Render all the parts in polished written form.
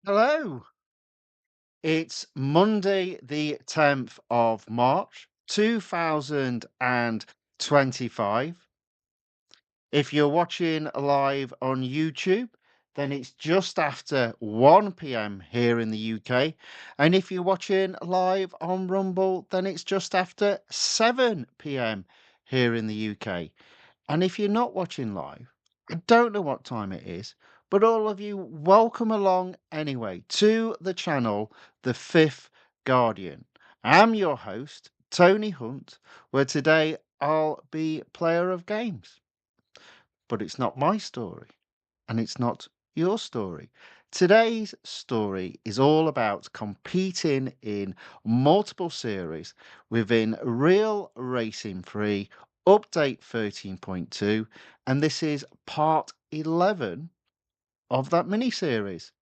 Hello. It's Monday, the 10th of March, 2025. If you're watching live on YouTube, then it's just after 1 p.m. here in the UK. And if you're watching live on Rumble, then it's just after 7 p.m. here in the UK. And if you're not watching live, I don't know what time it is, but all of you, welcome along anyway to the channel, The Fifth Guardian. I'm your host, Tony Hunt, where today I'll be player of games. But it's not my story, and it's not your story. Today's story is all about competing in multiple series within Real Racing 3 Update 13.2, and this is part 11 of that mini series.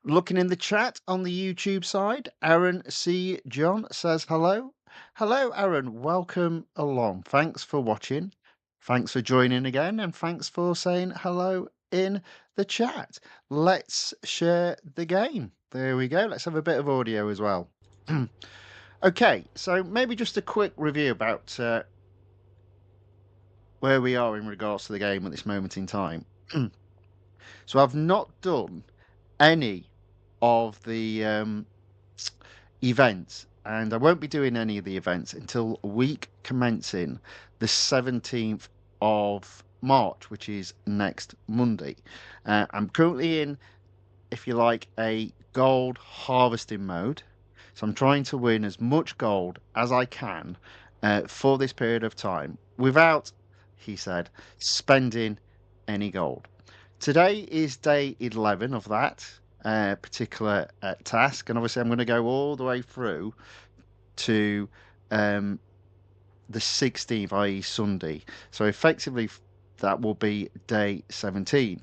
Looking in the chat on the YouTube side, Aaron C. John says hello. Hello, Aaron. Welcome along. Thanks for watching. Thanks for joining again. And thanks for saying hello in the chat. Let's share the game. There we go. Let's have a bit of audio as well. Okay, so maybe just a quick review about where we are in regards to the game at this moment in time. So I've not done any of the events, and I won't be doing any of the events until a week commencing the 17th of March, which is next Monday. I'm currently in, if you like, a gold harvesting mode. So I'm trying to win as much gold as I can for this period of time without, he said, spending any gold. Today is day 11 of that particular task, and obviously I'm going to go all the way through to the 16th, i.e. Sunday. So effectively that will be day 17.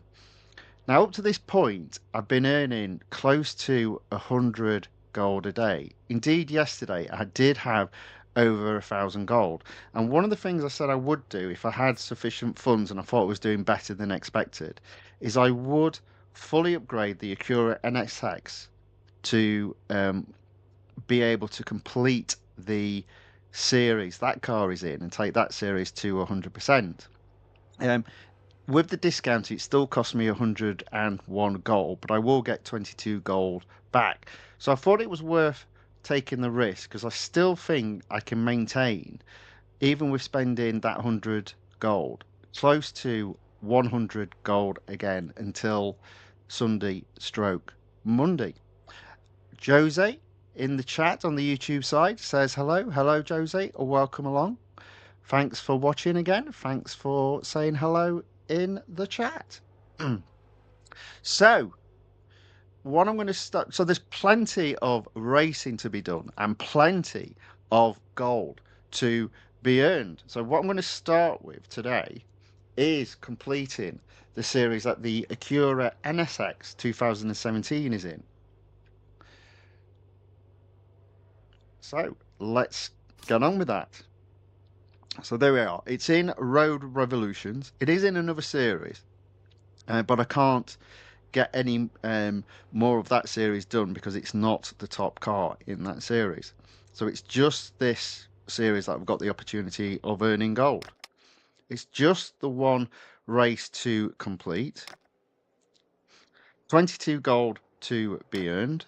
Now up to this point I've been earning close to 100 gold a day. Indeed, yesterday I did have over 1,000 gold, and one of the things I said I would do if I had sufficient funds and I thought I was doing better than expected is I would fully upgrade the Acura NSX to be able to complete the series that car is in and take that series to 100%. With the discount, it still cost me 101 gold, but I will get 22 gold back. So I thought it was worth taking the risk because I still think I can maintain, even with spending that 100 gold, close to 100 gold again until Sunday stroke Monday. Jose in the chat on the YouTube side says hello. Hello, Jose, or welcome along. Thanks for watching again. Thanks for saying hello in the chat. So, what I'm going to start. So, there's plenty of racing to be done and plenty of gold to be earned. So, what I'm going to start with today is completing the series that the Acura NSX 2017 is in. So, let's get on with that. So there we are. It's in Road Revolutions. It is in another series, but I can't get any more of that series done because it's not the top car in that series. So it's just this series that I've got the opportunity of earning gold. It's just the one race to complete. 22 gold to be earned.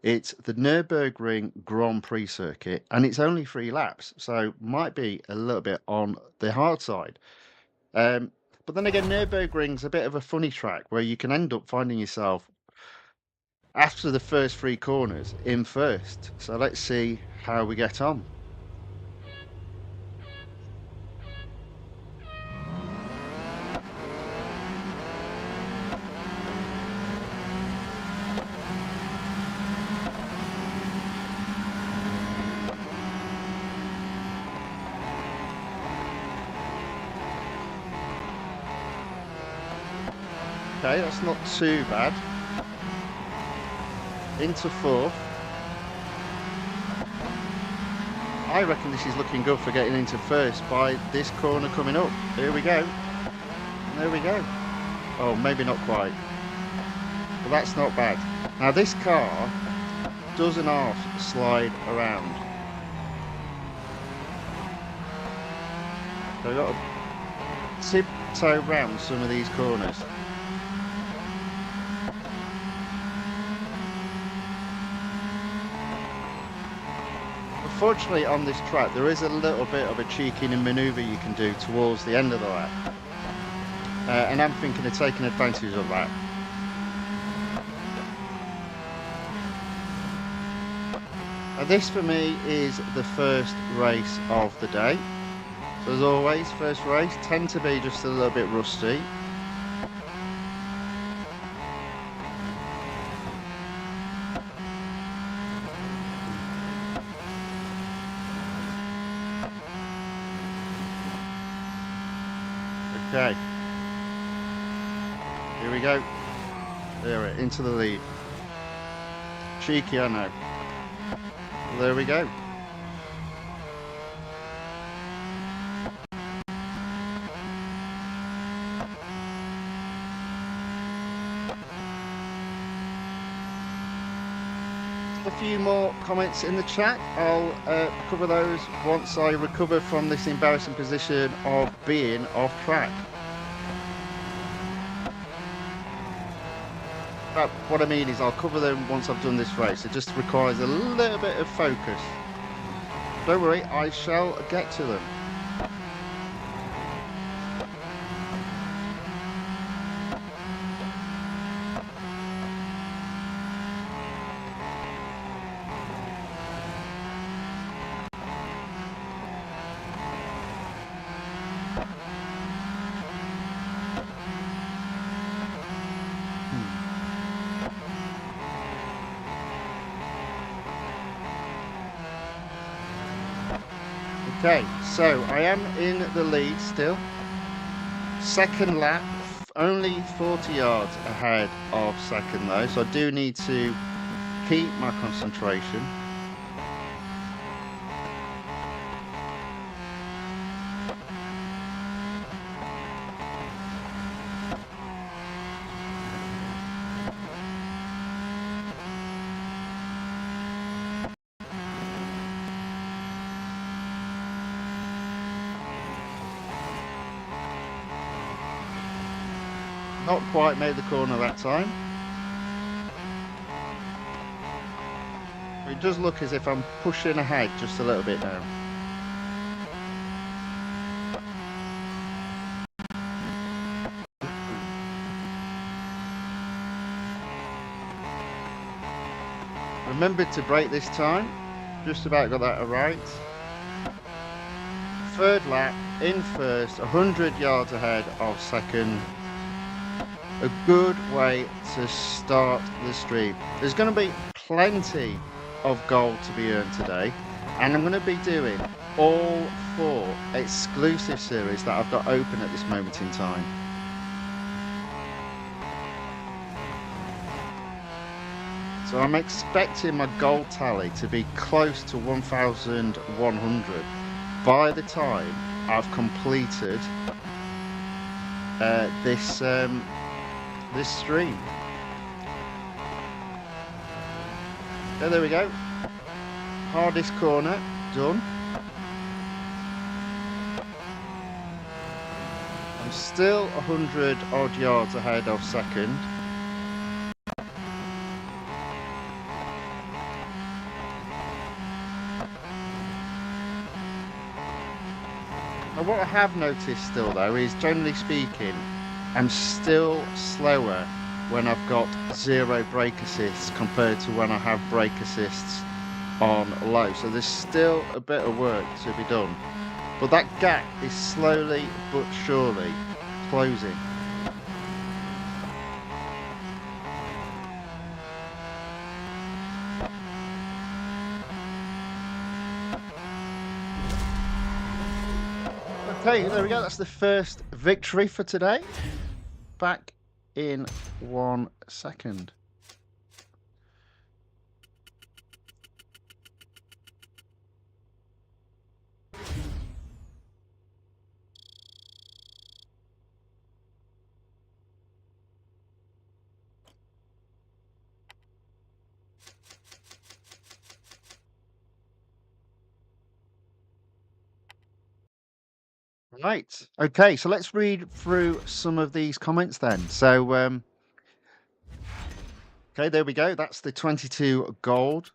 It's the Nürburgring Grand Prix circuit, and it's only 3 laps, so might be a little bit on the hard side. But then again, Nürburgring's a bit of a funny track where you can end up finding yourself after the first 3 corners in first. So let's see how we get on. Okay, that's not too bad. Into 4th. I reckon this is looking good for getting into first by this corner coming up. Here we go. There we go. Oh, maybe not quite. that's not bad. Now this car doesn't half slide around. So I've got to tiptoe round some of these corners. Unfortunately on this track there is a little bit of a cheeky manoeuvre you can do towards the end of the lap. And I'm thinking of taking advantage of that. This for me is the first race of the day. So as always, first race tend to be just a little bit rusty. Okay. Here we go. There, into the lead. Cheeky, I know. There we go. A few more comments in the chat. I'll cover those once I recover from this embarrassing position of being off track. But what I mean is I'll cover them once I've done this race. It just requires a little bit of focus. Don't worry, I shall get to them. Okay, so I am in the lead still. Second lap, only 40 yards ahead of second though, so I do need to keep my concentration. Not quite made the corner that time. It does look as if I'm pushing ahead just a little bit now. Remembered to brake this time. Just about got that right. Third lap, in first, 100 yards ahead of second. A good way to start the stream. There's going to be plenty of gold to be earned today, and I'm going to be doing all 4 exclusive series that I've got open at this moment in time. So I'm expecting my gold tally to be close to 1,100 by the time I've completed this stream. So there we go. Hardest corner done. I'm still 100 odd yards ahead of second. Now what I have noticed still though is, generally speaking, I'm still slower when I've got 0 brake assists compared to when I have brake assists on low. So there's still a bit of work to be done. But that gap is slowly but surely closing. Okay, there we go. That's the first victory for today. Back in 1 second. Right. Okay, so let's read through some of these comments then. So, okay, there we go. That's the 22 gold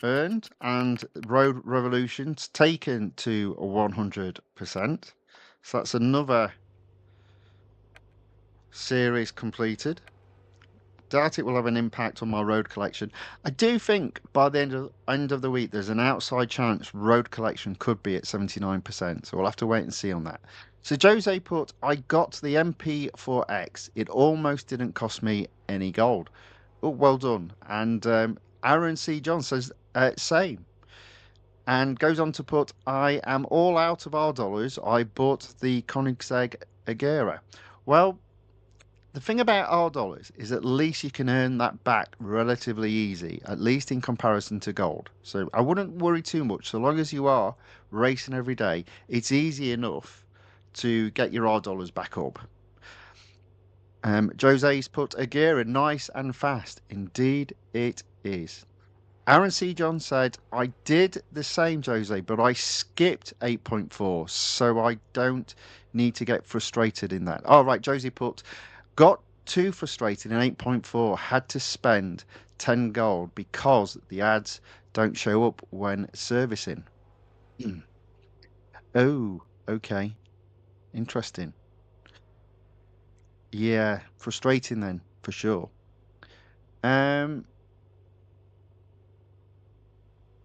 earned, and Road Revolution's taken to 100%. So that's another series completed. Doubt it will have an impact on my road collection. I do think by the end of the week, there's an outside chance road collection could be at 79%. So we'll have to wait and see on that. So Jose put, I got the MP4X. It almost didn't cost me any gold. Oh, well done. And Aaron C. John says, same. And goes on to put, I am all out of our dollars. I bought the Koenigsegg Agera. Well, the thing about our dollars is at least you can earn that back relatively easy, at least in comparison to gold. So I wouldn't worry too much. So long as you are racing every day, it's easy enough to get your R dollars back up. Jose's put a gear in nice and fast. Indeed, it is. Aaron C. John said, I did the same, Jose, but I skipped 8.4, so I don't need to get frustrated in that. Oh, right, Josie put, got too frustrated in 8.4, had to spend 10 gold because the ads don't show up when servicing. Oh, okay. Interesting. Yeah, frustrating then, for sure. Um,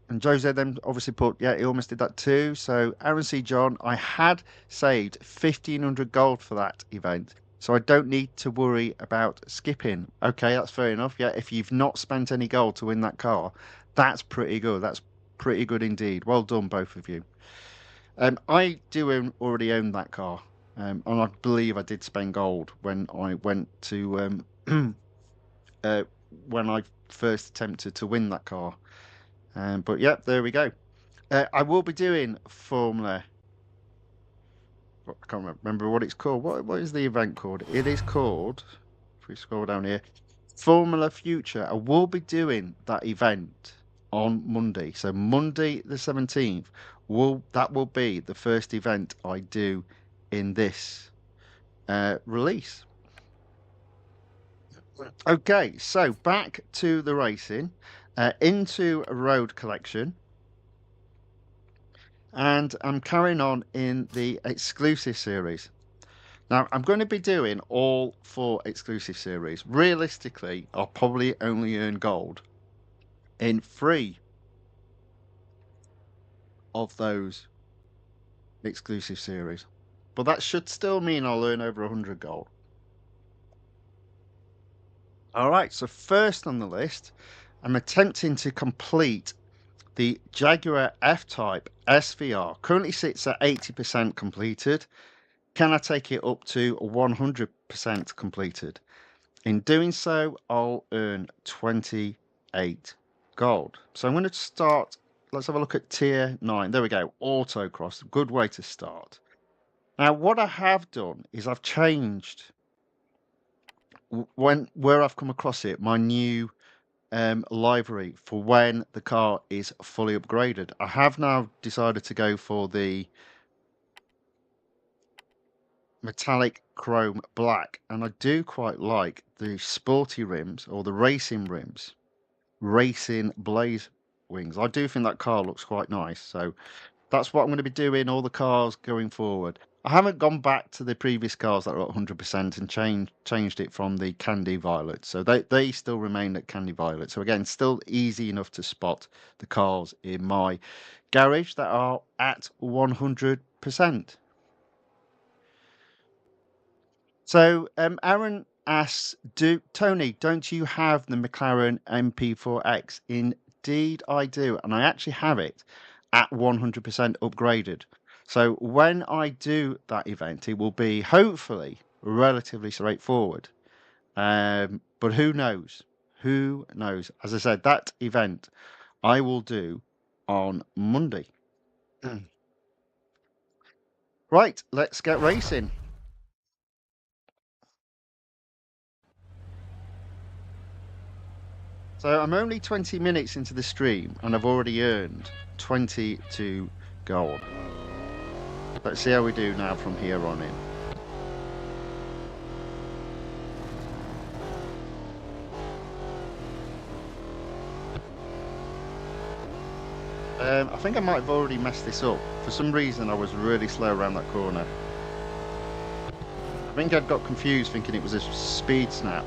And Jose then obviously put, yeah, he almost did that too. So Aaron C. John, I had saved 1,500 gold for that event. So I don't need to worry about skipping. Okay, that's fair enough. Yeah, if you've not spent any gold to win that car, that's pretty good. That's pretty good indeed. Well done, both of you. I do already own that car. And I believe I did spend gold when I went to uh, when I first attempted to win that car. But yeah, there we go. I will be doing Formula. I can't remember what it's called. What is the event called? It is called. If we scroll down here, Formula Future. I will be doing that event on Monday. So Monday the 17th will be the first event I do in this release. Okay, so back to the racing, into a road collection. And I'm carrying on in the exclusive series. Now, I'm going to be doing all 4 exclusive series. Realistically, I'll probably only earn gold in 3 of those exclusive series. But that should still mean I'll earn over 100 gold. All right, so first on the list, I'm attempting to complete the Jaguar F-Type SVR. Currently sits at 80% completed. Can I take it up to 100% completed? In doing so, I'll earn 28 gold. So I'm going to start. Let's have a look at tier 9. There we go. Autocross. Good way to start. Now, what I have done is I've changed where I've come across it, my new livery for when the car is fully upgraded. I have now decided to go for the metallic chrome black, and I do quite like the sporty rims or the racing rims, racing blaze wings. I do think that car looks quite nice, so that's what I'm going to be doing all the cars going forward. I haven't gone back to the previous cars that are at 100% and changed it from the candy violet, so they still remain at candy violet. So again, still easy enough to spot the cars in my garage that are at 100%. So, Aaron asks, Tony, don't you have the McLaren MP4X? Indeed, I do, and I actually have it at 100% upgraded. So when I do that event, it will be hopefully relatively straightforward. But who knows? Who knows? As I said, that event I will do on Monday. Right, let's get racing. So I'm only 20 minutes into the stream and I've already earned 22 gold. Let's see how we do now from here on in. I think I might have already messed this up. For some reason, I was really slow around that corner. I think I'd got confused thinking it was a speed snap.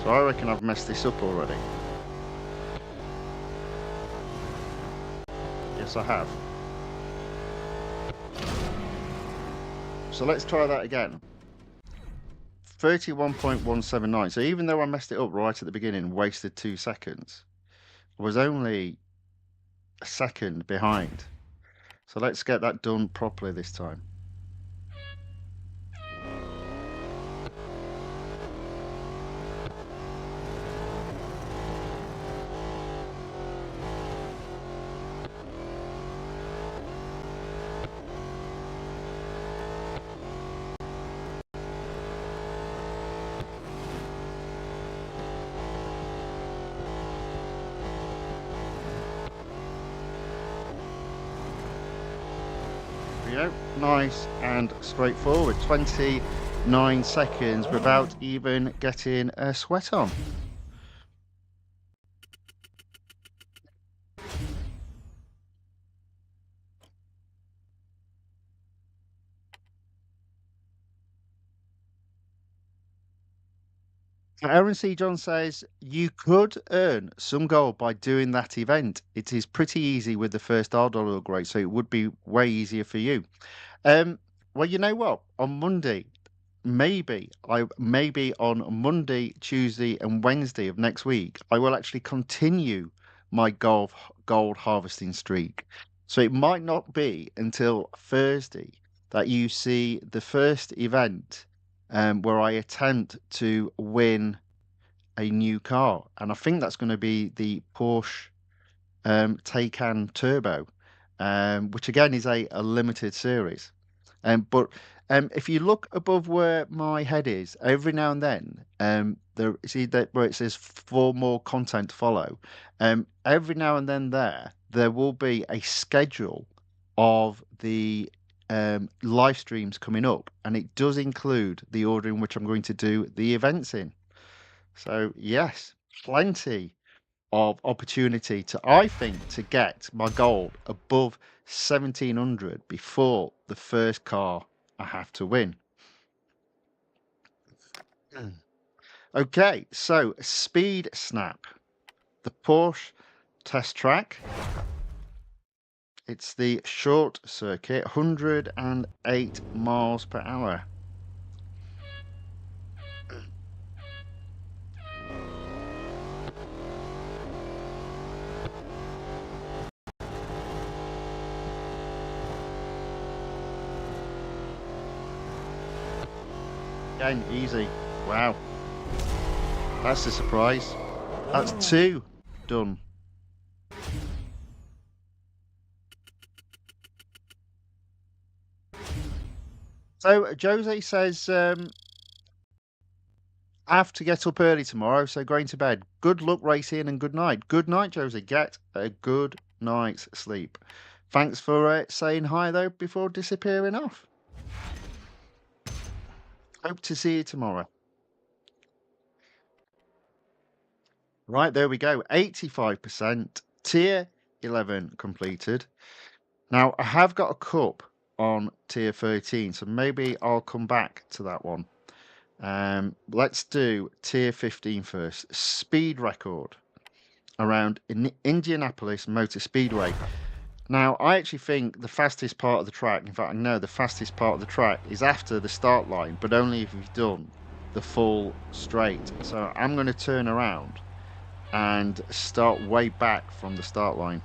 So I reckon I've messed this up already. Yes, I have. So let's try that again. 31.179. So even though I messed it up right at the beginning, wasted 2 seconds, I was only a second behind. So let's get that done properly this time. Nice and straightforward. 29 seconds without even getting a sweat on. Aaron C. John says, you could earn some gold by doing that event. It is pretty easy with the first $1 upgrade, so it would be way easier for you. Well, you know what? On Monday, maybe on Monday, Tuesday, and Wednesday of next week, I will actually continue my gold harvesting streak. So it might not be until Thursday that you see the first event where I attempt to win a new car, and I think that's going to be the Porsche Taycan Turbo, which again is a limited series. But if you look above where my head is, every now and then, there see that where it says for more content to follow. Every now and then there will be a schedule of the live streams coming up, and it does include the order in which I'm going to do the events in. So yes, plenty of opportunity to, I think, to get my gold above 1700 before the first car I have to win. Okay, so speed snap, the Porsche test track. It's the short circuit, 108 miles per hour. Again, easy. Wow. That's a surprise. That's 2 done. So Jose says, I have to get up early tomorrow, so going to bed. Good luck racing and good night. Good night, Jose. Get a good night's sleep. Thanks for saying hi, though, before disappearing off. Hope to see you tomorrow. Right, there we go. 85%. Tier 11 completed. Now, I have got a cup on tier 13, so maybe I'll come back to that one. Let's do tier 15 first. Speed record around Indianapolis Motor Speedway. Now, I actually think the fastest part of the track, in fact, I know the fastest part of the track is after the start line, but only if you've done the full straight. So I'm going to turn around and start way back from the start line.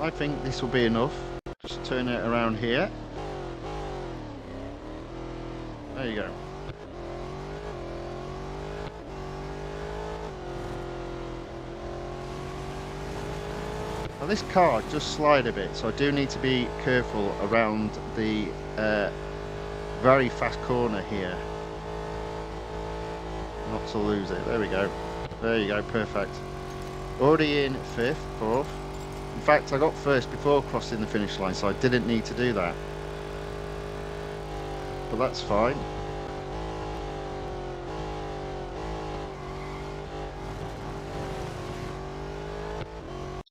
I think this will be enough. Just turn it around here. There you go. Now this car does slide a bit, so I do need to be careful around the very fast corner here. Not to lose it. There we go. There you go, perfect. Already in 5th, 4th. In fact, I got first before crossing the finish line, so I didn't need to do that. But that's fine.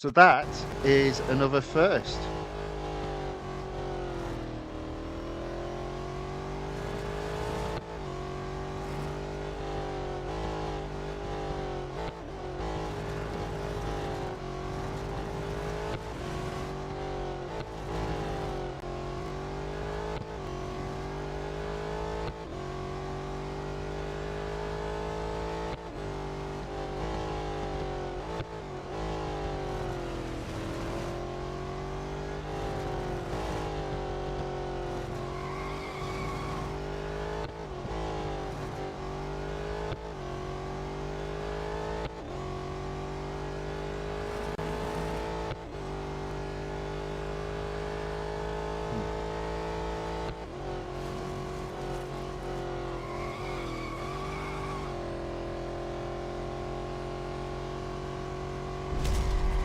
So that is another first.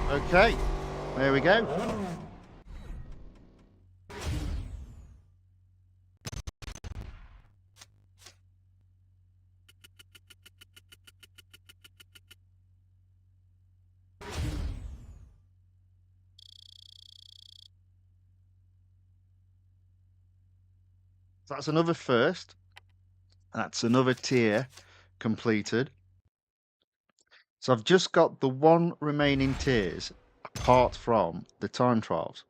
Okay, there we go. So that's another first. That's another tier completed. So I've just got the one remaining tiers apart from the time trials.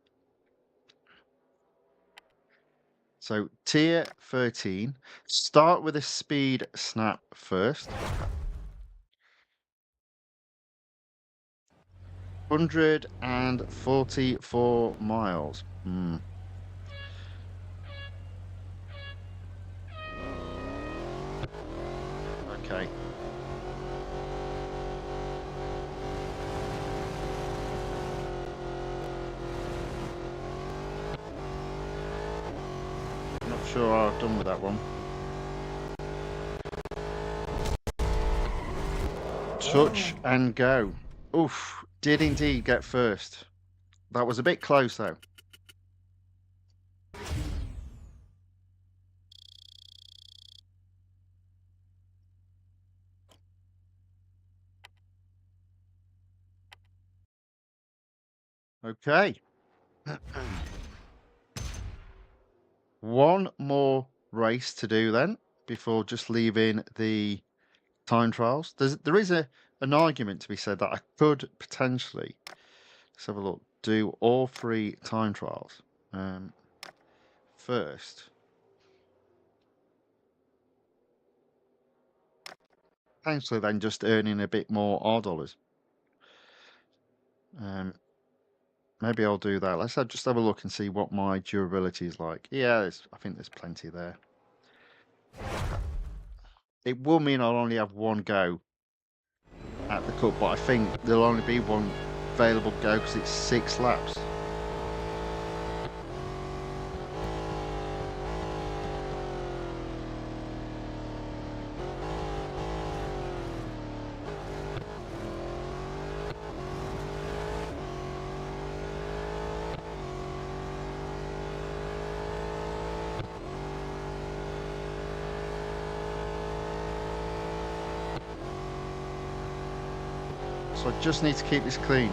So tier 13, start with a speed snap first. 144 miles. Okay. Not sure how I've done with that one. Touch and go. Oof, did indeed get first. That was a bit close though. Okay. One more race to do then before just leaving the time trials. There is an argument to be said that I could potentially, let's have a look, do all 3 time trials first. Potentially then just earning a bit more R dollars. Maybe I'll do that. Let's just have a look and see what my durability is like. Yeah, I think there's plenty there. It will mean I'll only have one go at the cup, but I think there'll only be one available go because it's 6 laps. So I just need to keep this clean.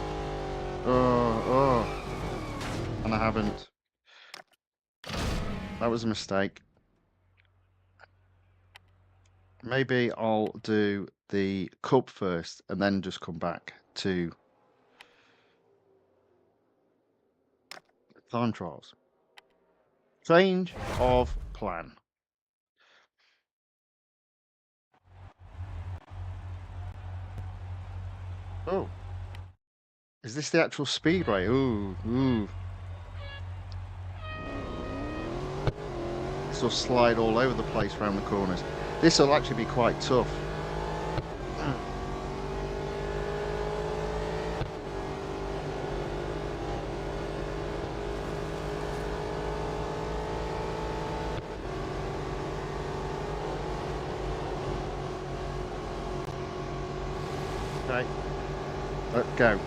Oh. And I haven't. That was a mistake. Maybe I'll do the cup first and then just come back to time trials. Change of plan. Oh. Is this the actual speedway? Ooh. sort of slide all over the place around the corners. This will actually be quite tough. Okay, let's go.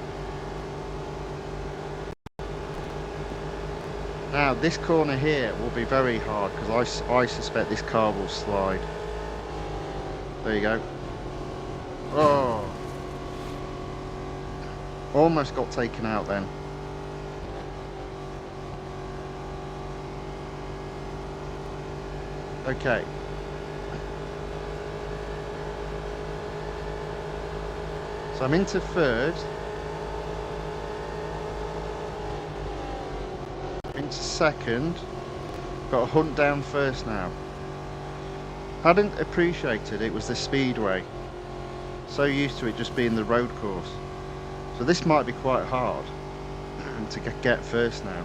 Now this corner here will be very hard because I suspect this car will slide. There you go. Oh, almost got taken out then. Okay. So I'm into third. Into second. Got a hunt down first now. Hadn't appreciated it was the speedway. So used to it just being the road course. So this might be quite hard to get first now.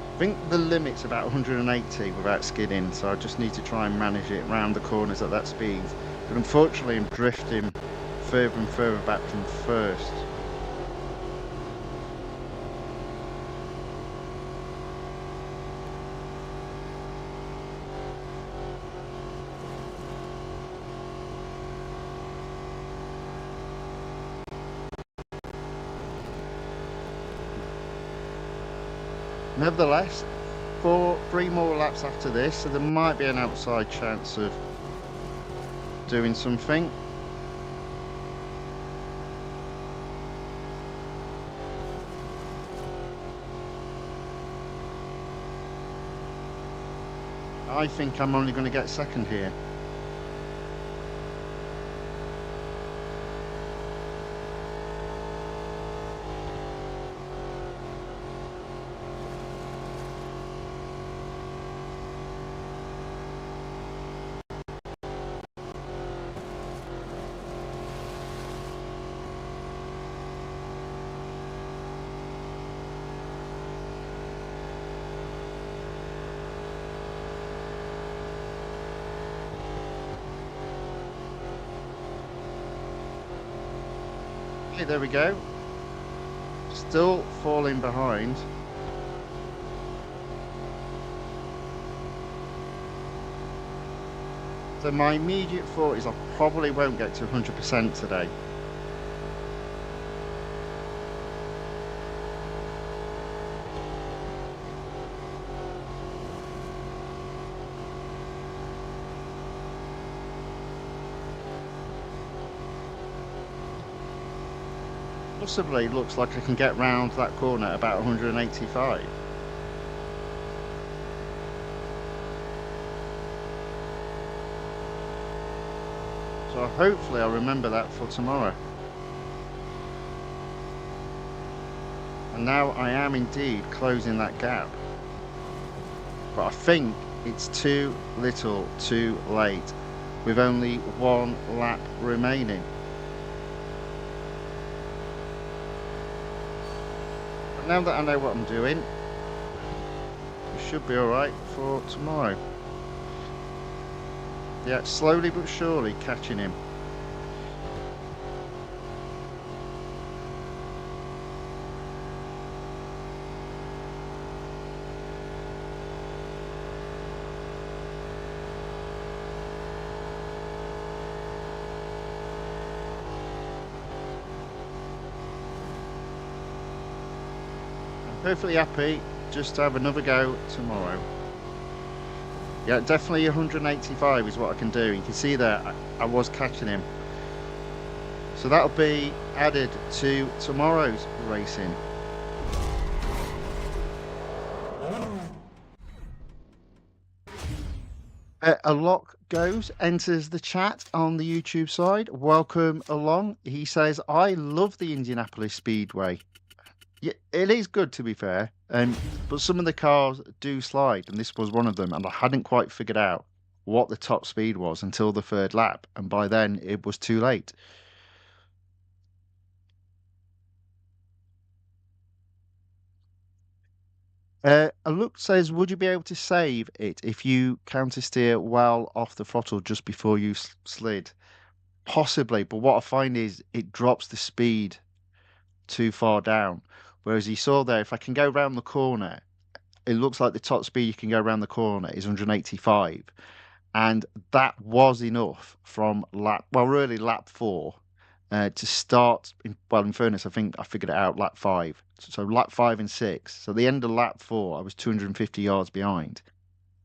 I think the limit's about 180 without skidding, so I just need to try and manage it around the corners at that speed. But unfortunately I'm drifting further and further back from first. Nevertheless, 3 more laps after this, so there might be an outside chance of doing something. I think I'm only going to get second here. Okay, there we go. Still falling behind. So my immediate thought is I probably won't get to 100% today. Possibly looks like I can get round that corner at about 185. So hopefully I'll remember that for tomorrow. And now I am indeed closing that gap. But I think it's too little too late with only 1 lap remaining. Now that I know what I'm doing, it should be alright for tomorrow. Yeah, slowly but surely catching him. Perfectly happy just to have another go tomorrow. Yeah, definitely 185 is what I can do. You can see there I was catching him. So that'll be added to tomorrow's racing. A lock goes, enters the chat on the YouTube side. Welcome along. He says, I love the Indianapolis Speedway. Yeah, it is good to be fair. But some of the cars do slide, and this was one of them, and I hadn't quite figured out what the top speed was until the third lap, and by then it was too late. A look says, would you be able to save it if you counter steer well off the throttle just before you slid? Possibly, but what I find is it drops the speed too far down. Whereas you saw there, if I can go round the corner, it looks like the top speed you can go around the corner is 185. And that was enough from really lap four, to start. In fairness, I think I figured it out lap five. So lap five and six. So the end of lap four, I was 250 yards behind.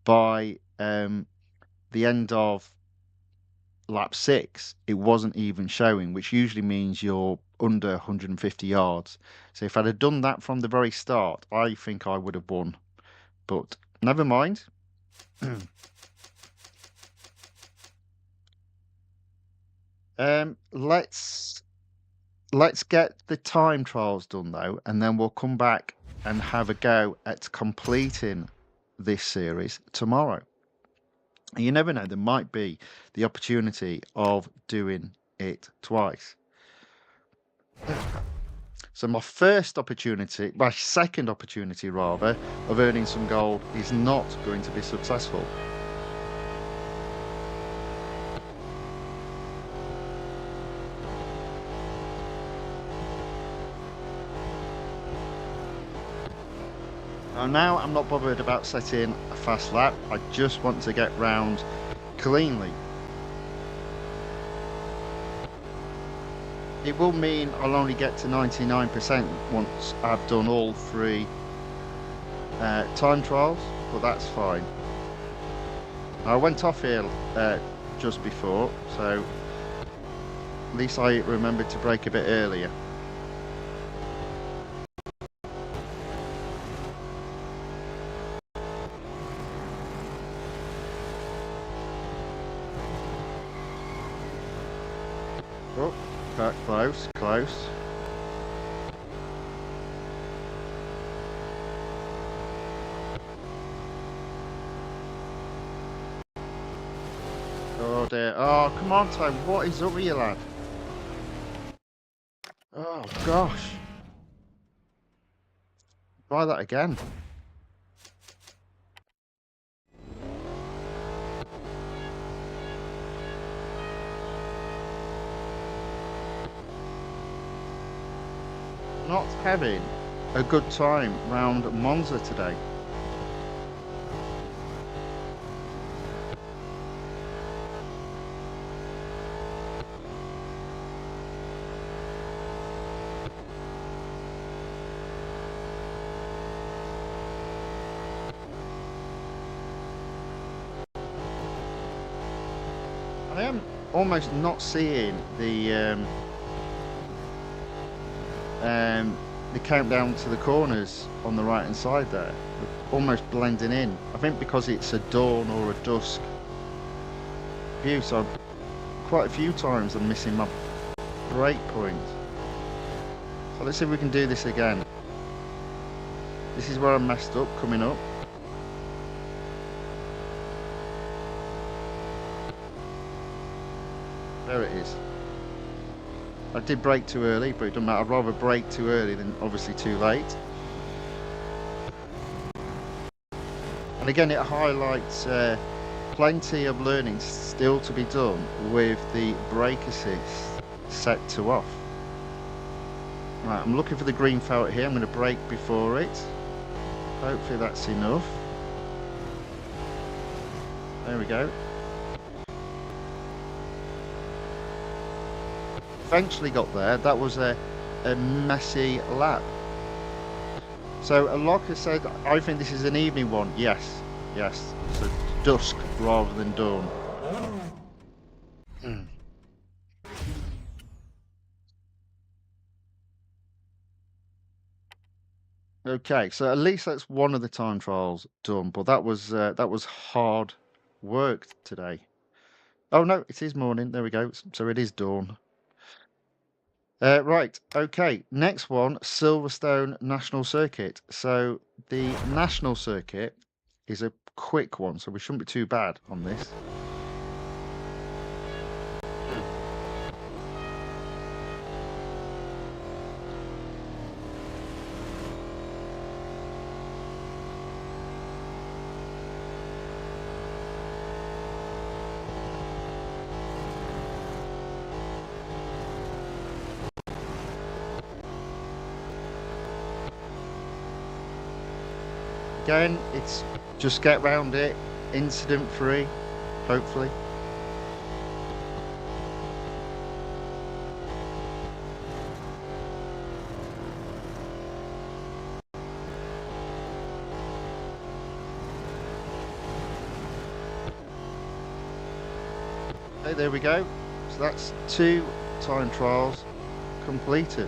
By the end of lap six, it wasn't even showing, which usually means you're under 150 yards. So if I'd have done that from the very start, I think I would have won. But never mind. Let's get the time trials done though, and then we'll come back and have a go at completing this series tomorrow. And you never know, there might be the opportunity of doing it twice. So my second opportunity rather, of earning some gold is not going to be successful. Now I'm not bothered about setting a fast lap. I just want to get round cleanly. It will mean I'll only get to 99% once I've done all three time trials, but that's fine. I went off here just before, so at least I remembered to brake a bit earlier. Oh, close, close. Oh dear. Oh, come on, Tom. What is up with you, lad? Oh, gosh. Try that again. Not having a good time round Monza today. I am almost not seeing the countdown to the corners on the right hand side there, almost blending in. I think because it's a dawn or a dusk view, so quite a few times I'm missing my brake point. So let's see if we can do this again. This is where I messed up coming up. There it is. I did brake too early, but it doesn't matter. I'd rather brake too early than obviously too late. And again, it highlights plenty of learning still to be done with the brake assist set to off. Right, I'm looking for the green felt here. I'm going to brake before it. Hopefully that's enough. There we go. Eventually got there. That was a messy lap. So a lock has said, I think this is an evening one. Yes, yes. So dusk rather than dawn. Okay, so at least that's one of the time trials done. But that was hard work today. Oh no, it is morning. There we go. So it is dawn. Right, okay. Next one, Silverstone National Circuit. So the National Circuit is a quick one, so we shouldn't be too bad on this. Again, it's just get round it, incident free, hopefully. Okay, there we go. So that's 2 time trials completed.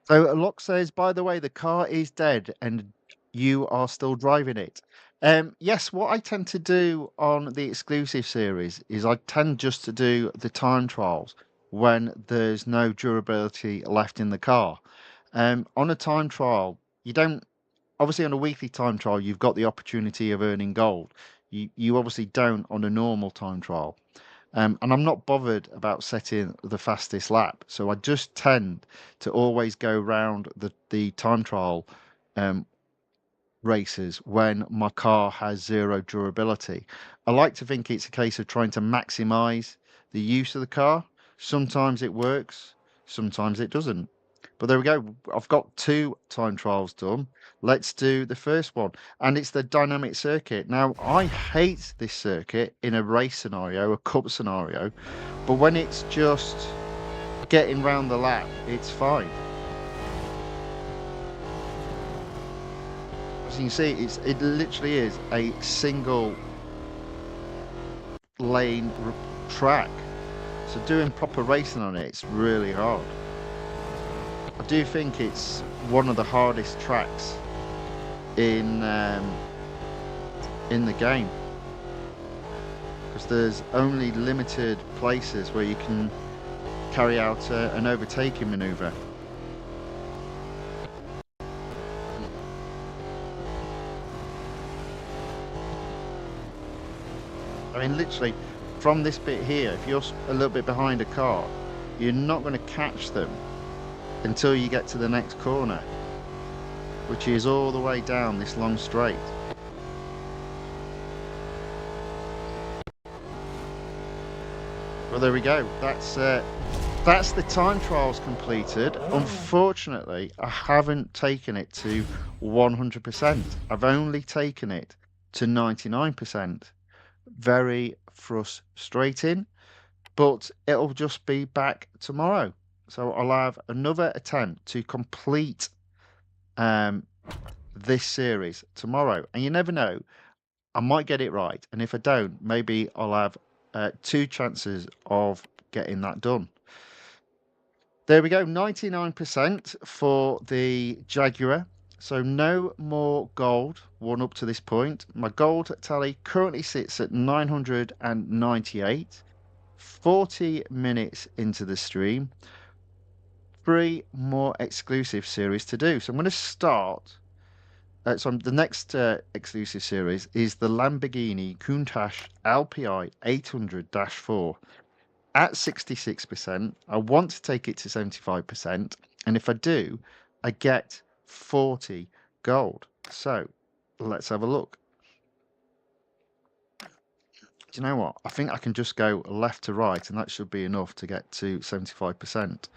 So Locke says, by the way, the car is dead and you are still driving it. Yes, what I tend to do on the exclusive series is I tend just to do the time trials when there's no durability left in the car. On a time trial, you don't obviously on a weekly time trial, you've got the opportunity of earning gold. You obviously don't on a normal time trial. And I'm not bothered about setting the fastest lap. So I just tend to always go round the time trial um, races when my car has zero durability. I like to think it's a case of trying to maximize the use of the car. Sometimes it works, sometimes it doesn't. But there we go. I've got 2 time trials done. Let's do the first one. And it's the dynamic circuit. Now, I hate this circuit in a race scenario, a cup scenario, but when it's just getting round the lap, it's fine. As you can see, it literally is a single lane track. So doing proper racing on it's really hard. I do think it's one of the hardest tracks in the game because there's only limited places where you can carry out an overtaking maneuver. I mean, literally, from this bit here, if you're a little bit behind a car, you're not going to catch them until you get to the next corner, which is all the way down this long straight. Well, there we go. That's the time trials completed. Unfortunately, I haven't taken it to 100%. I've only taken it to 99%. Very frustrating, but it'll just be back tomorrow. So I'll have another attempt to complete this series tomorrow. And you never know, I might get it right. And if I don't, maybe I'll have 2 chances of getting that done. There we go, 99% for the Jaguar. So no more gold won up to this point. My gold tally currently sits at 998. 40 minutes into the stream. 3 more exclusive series to do. So I'm going to start. So the next exclusive series is the Lamborghini Countach LPI 800-4. At 66%, I want to take it to 75%, and if I do, I get 40 gold. So let's have a look. Do you know what? I think I can just go left to right, and that should be enough to get to 75%.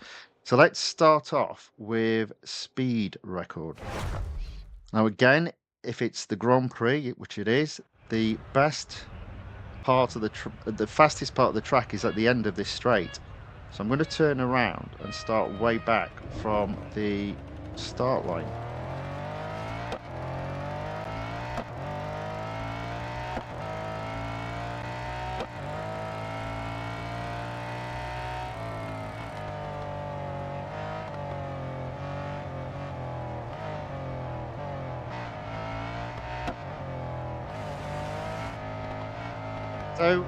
So let's start off with speed record. Now again, if it's the Grand Prix, which it is, the best part of the fastest part of the track is at the end of this straight. So I'm going to turn around and start way back from the start line. So,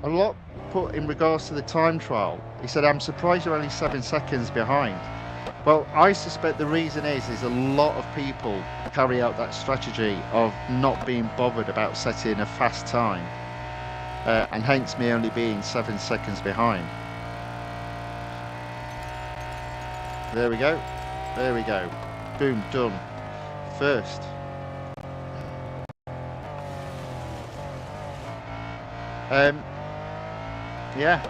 a lot put in regards to the time trial. He said, "I'm surprised you're only 7 seconds behind." Well, I suspect the reason is a lot of people carry out that strategy of not being bothered about setting a fast time, and hence me only being 7 seconds behind. There we go. There we go. Boom, done. First. Yeah.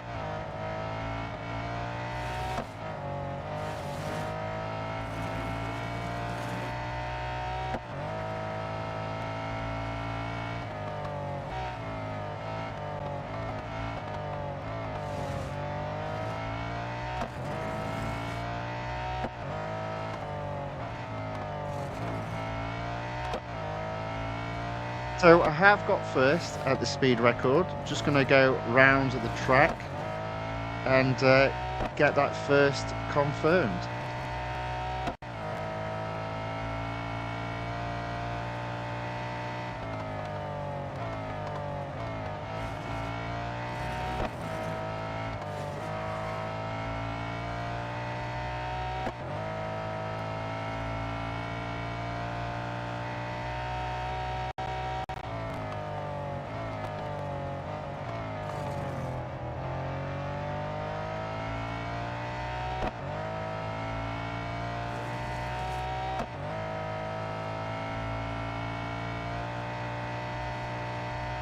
So I have got first at the speed record. Just going to go round the track and get that first confirmed.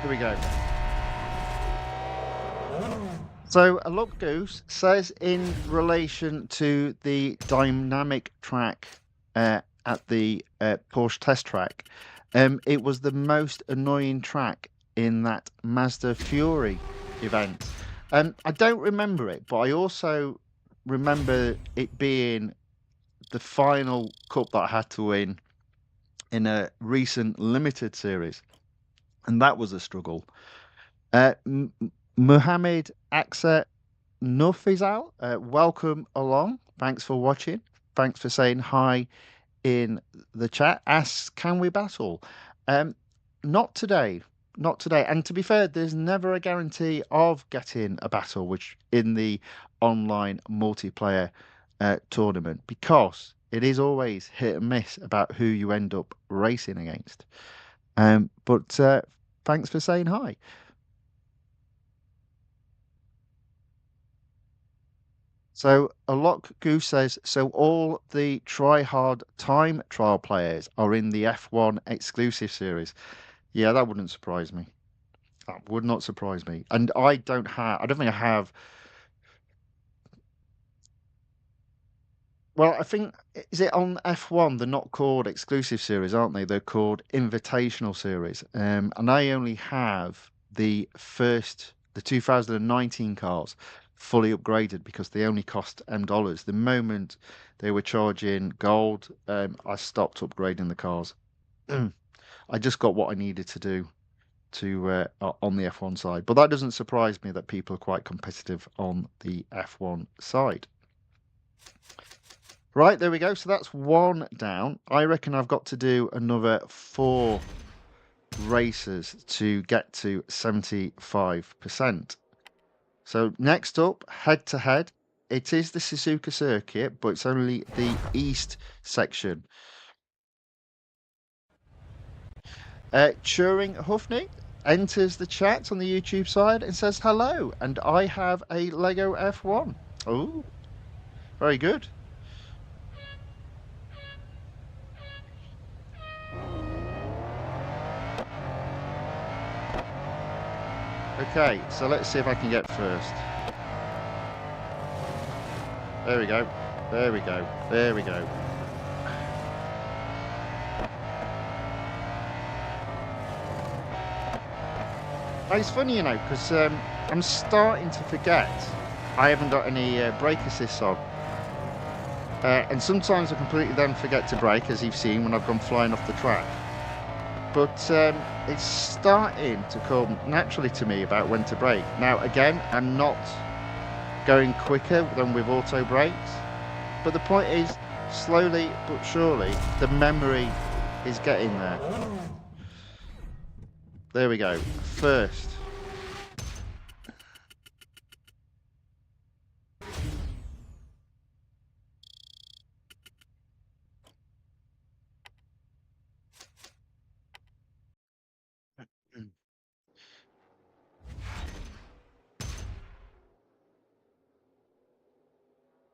Here we go. So a Look Goose says in relation to the dynamic track at the Porsche test track, it was the most annoying track in that Mazda Fury event. I don't remember it, but I also remember it being the final cup that I had to win in a recent limited series, and that was a struggle. Muhammad Aksa Nufizal, welcome along. Thanks for watching. Thanks for saying hi in the chat. Asks, can we battle? Not today. Not today. And to be fair, there's never a guarantee of getting a battle, which in the online multiplayer tournament, because it is always hit and miss about who you end up racing against. But thanks for saying hi. So a Lock Goose says, so all the try-hard time trial players are in the F1 exclusive series. Yeah, that wouldn't surprise me. That would not surprise me. And I don't think I have. Well, I think, is it on F1? They're not called exclusive series, aren't they? They're called invitational series. And I only have the 2019 cars fully upgraded because they only cost $M. The moment they were charging gold, I stopped upgrading the cars. I just got what I needed to do to on the F1 side. But that doesn't surprise me that people are quite competitive on the F1 side. Right, there we go. So that's one down. I reckon I've got to do another 4 races to get to 75%. So next up, head to head. It is the Suzuka circuit, but it's only the east section. Turing Huffney enters the chat on the YouTube side and says hello, and I have a Lego F1. Oh, very good. Okay, so let's see if I can get first. There we go. There we go. There we go. It's funny, you know, because I'm starting to forget I haven't got any brake assists on. And sometimes I completely then forget to brake, as you've seen when I've gone flying off the track. But it's starting to come naturally to me about when to brake. Now, again, I'm not going quicker than with auto brakes, but the point is, slowly but surely, the memory is getting there. there we go. First.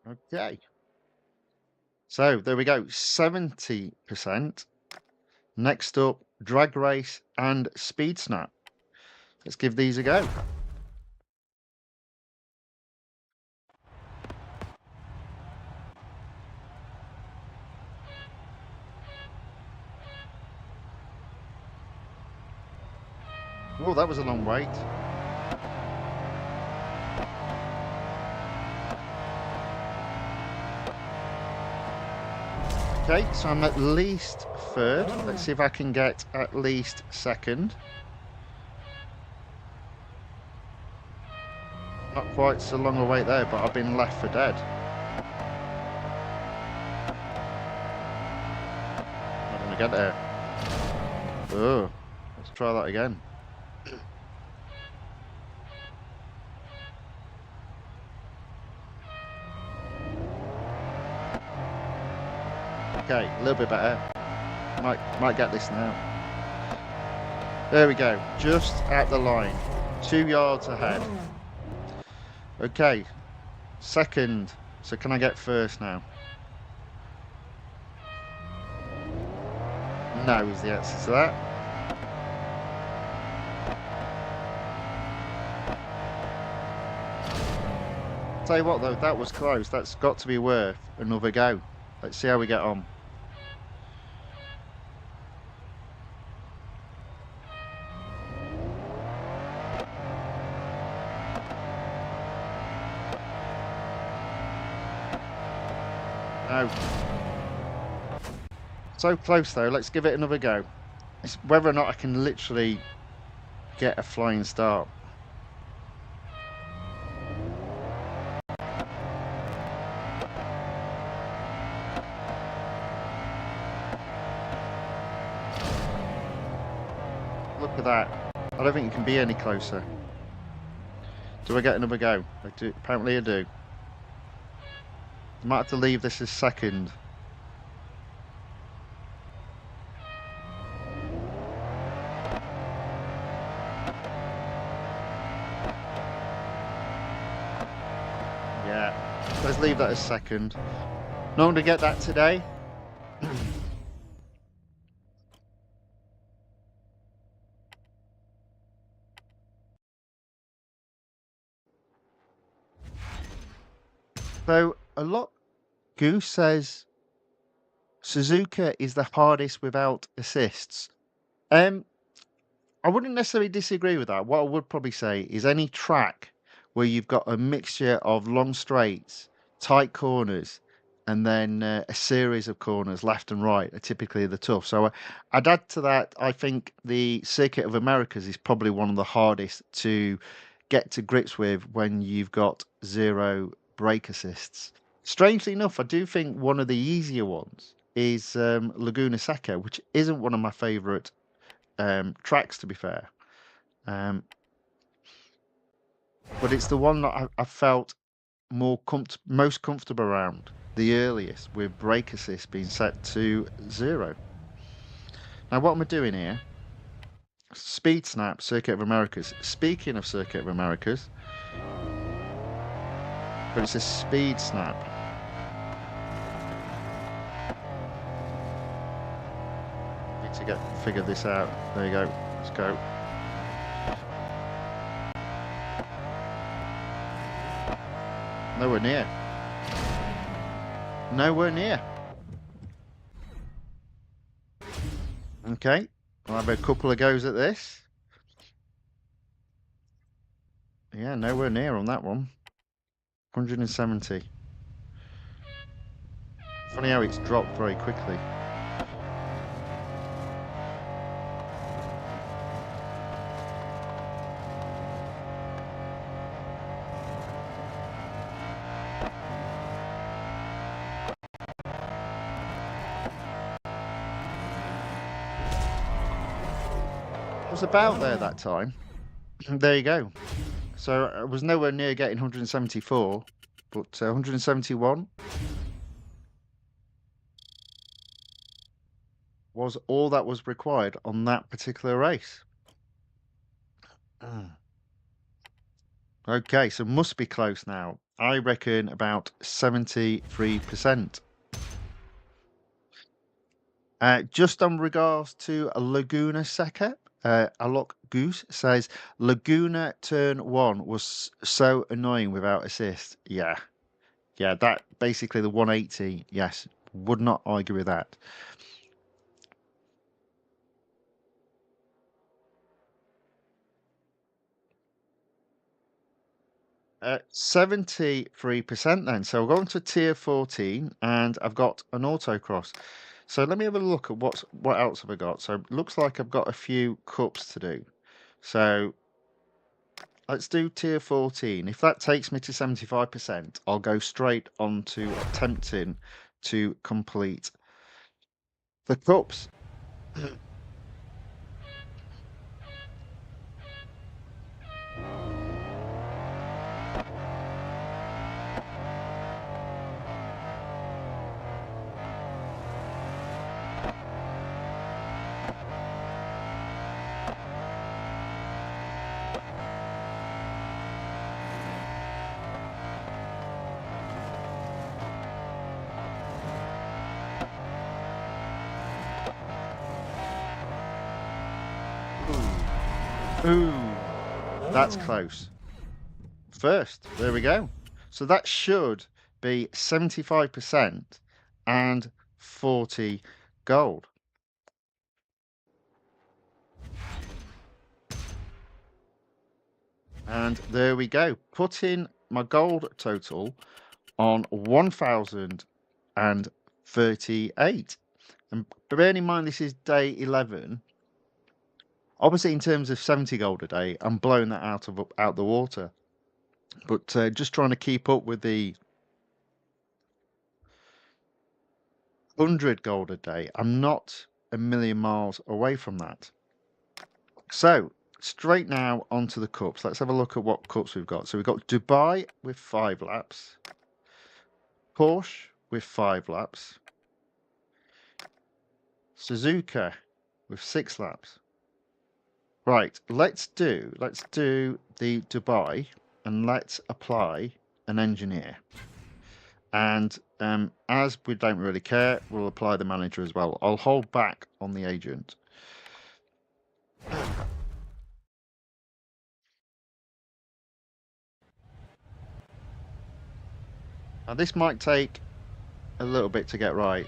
Okay. So there we go, 70%. Next up, drag race and speed snap. Let's give these a go. Oh, that was a long wait. Okay, so I'm at least third. Let's see if I can get at least second. Not quite so long a wait there, but I've been left for dead. Not gonna get there. Oh, let's try that again. Okay, a little bit better. Might get this now. There we go, just at the line, 2 yards ahead. Okay, second. So can I get first now? No is the answer to that. Tell you what though, that was close. That's got to be worth another go. Let's see how we get on. No. So close though, let's give it another go. It's whether or not I can literally get a flying start. Look at that. I don't think it can be any closer. Do I get another go? I do. Apparently I do. I might have to leave this as second. Yeah, let's leave that as second. No one to get that today. So a lot. Goose says Suzuka is the hardest without assists. I wouldn't necessarily disagree with that. What I would probably say is any track where you've got a mixture of long straights, tight corners, and then a series of corners left and right are typically the tough. So I'd add to that, I think the Circuit of Americas is probably one of the hardest to get to grips with when you've got 0 brake assists. Strangely enough, I do think one of the easier ones is Laguna Seca, which isn't one of my favourite tracks, to be fair. But it's the one that I felt most comfortable around the earliest, with brake assist being set to 0. Now, what am I doing here? Speed snap, Circuit of Americas. Speaking of Circuit of Americas, but it's a speed snap. Need to figure this out. There you go. Let's go. Nowhere near. Nowhere near. Okay, I'll have a couple of goes at this. Yeah, nowhere near on that one. 170. Funny how it's dropped very quickly. was about there that time. There you go. So I was nowhere near getting 174, but 171 was all that was required on that particular race. Okay, so must be close now. I reckon about 73%. Just on regards to Laguna Seca, Alok Goose says Laguna turn 1 was so annoying without assist. Yeah, that basically the 180. Yes, would not argue with that. 73% then. So we're going to tier 14 and I've got an autocross. So let me have a look at what else have I got. So it looks like I've got a few cups to do. So let's do tier 14. If that takes me to 75%, I'll go straight on to attempting to complete the cups. Ooh, that's close. First, there we go. So that should be 75% and 40 gold. And there we go. Putting my gold total on 1,038. And bearing in mind this is day 11, obviously in terms of 70 gold a day, I'm blowing that out the water. But just trying to keep up with the 100 gold a day, I'm not a million miles away from that. So straight now onto the cups. Let's have a look at what cups we've got. So we've got Dubai with 5 laps, Porsche with 5 laps, Suzuka with 6 laps. Right, let's do the Dubai and let's apply an engineer. And as we don't really care, we'll apply the manager as well. I'll hold back on the agent. Now this might take a little bit to get right,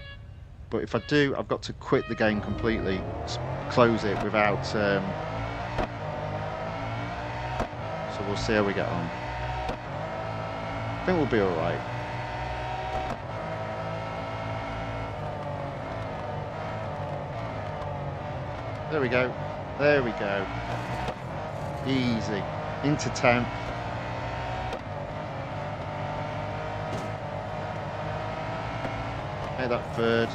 but if I do, I've got to quit the game completely, close it without... So we'll see how we get on. I think we'll be alright. There we go. There we go. Easy. Into 10th. Make that third.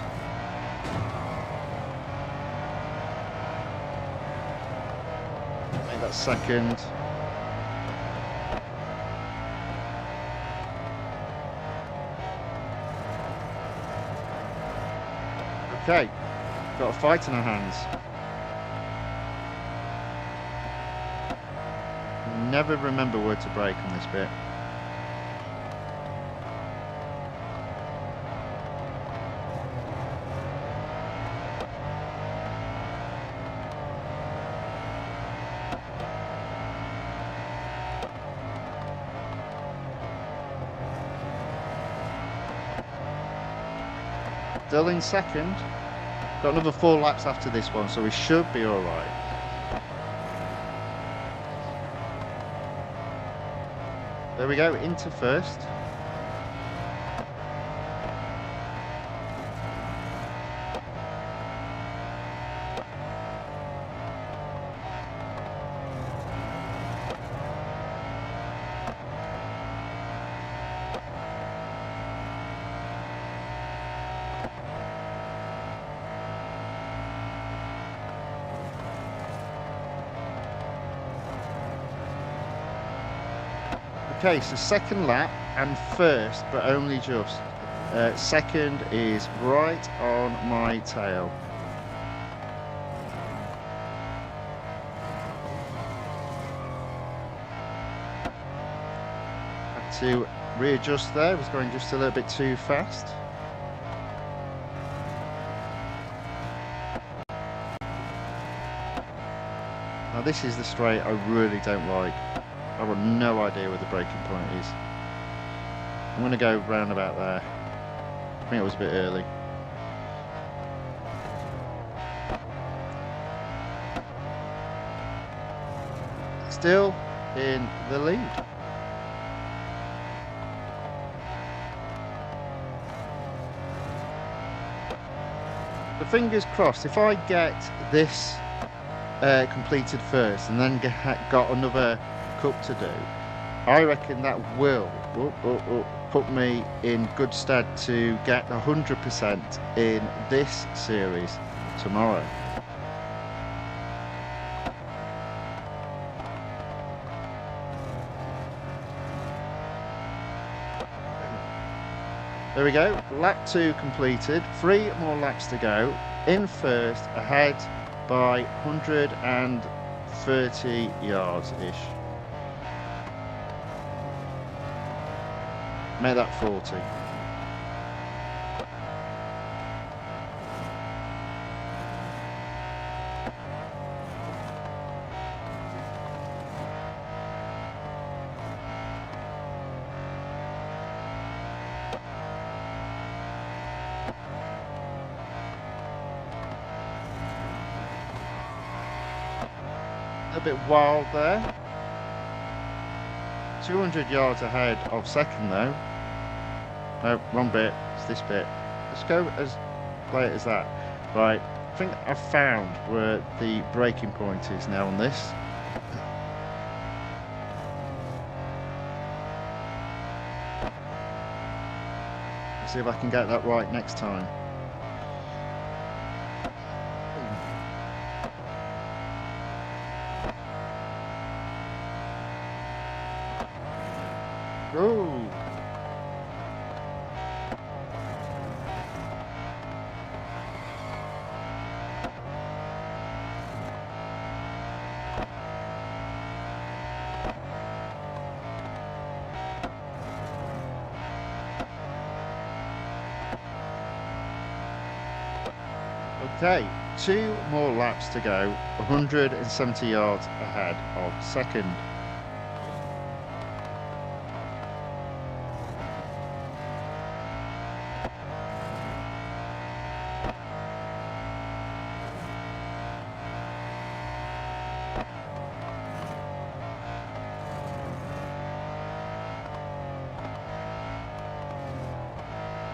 Make that second. Okay. Got a fight in our hands. Never remember where to brake on this bit. Still in second. Got another 4 laps after this one, so we should be alright. There we go, into first. Okay, so second lap and first, but only just. Second is right on my tail. Had to readjust there, was going just a little bit too fast. Now this is the straight I really don't like. I've got no idea where the braking point is. I'm going to go round about there. I think it was a bit early. Still in the lead. The fingers crossed, if I get this completed first and then got another cup to do, I reckon that will put me in good stead to get 100% in this series tomorrow. There we go, lap 2 completed, 3 more laps to go, in first, ahead by 130 yards-ish. Make that 40. A bit wild there. 200 yards ahead of second though. No, wrong bit. It's this bit. Let's go as late as that. Right. I think I've found where the braking point is now on this. Let's see if I can get that right next time. Oh. Okay, 2 more laps to go, 170 yards ahead of second.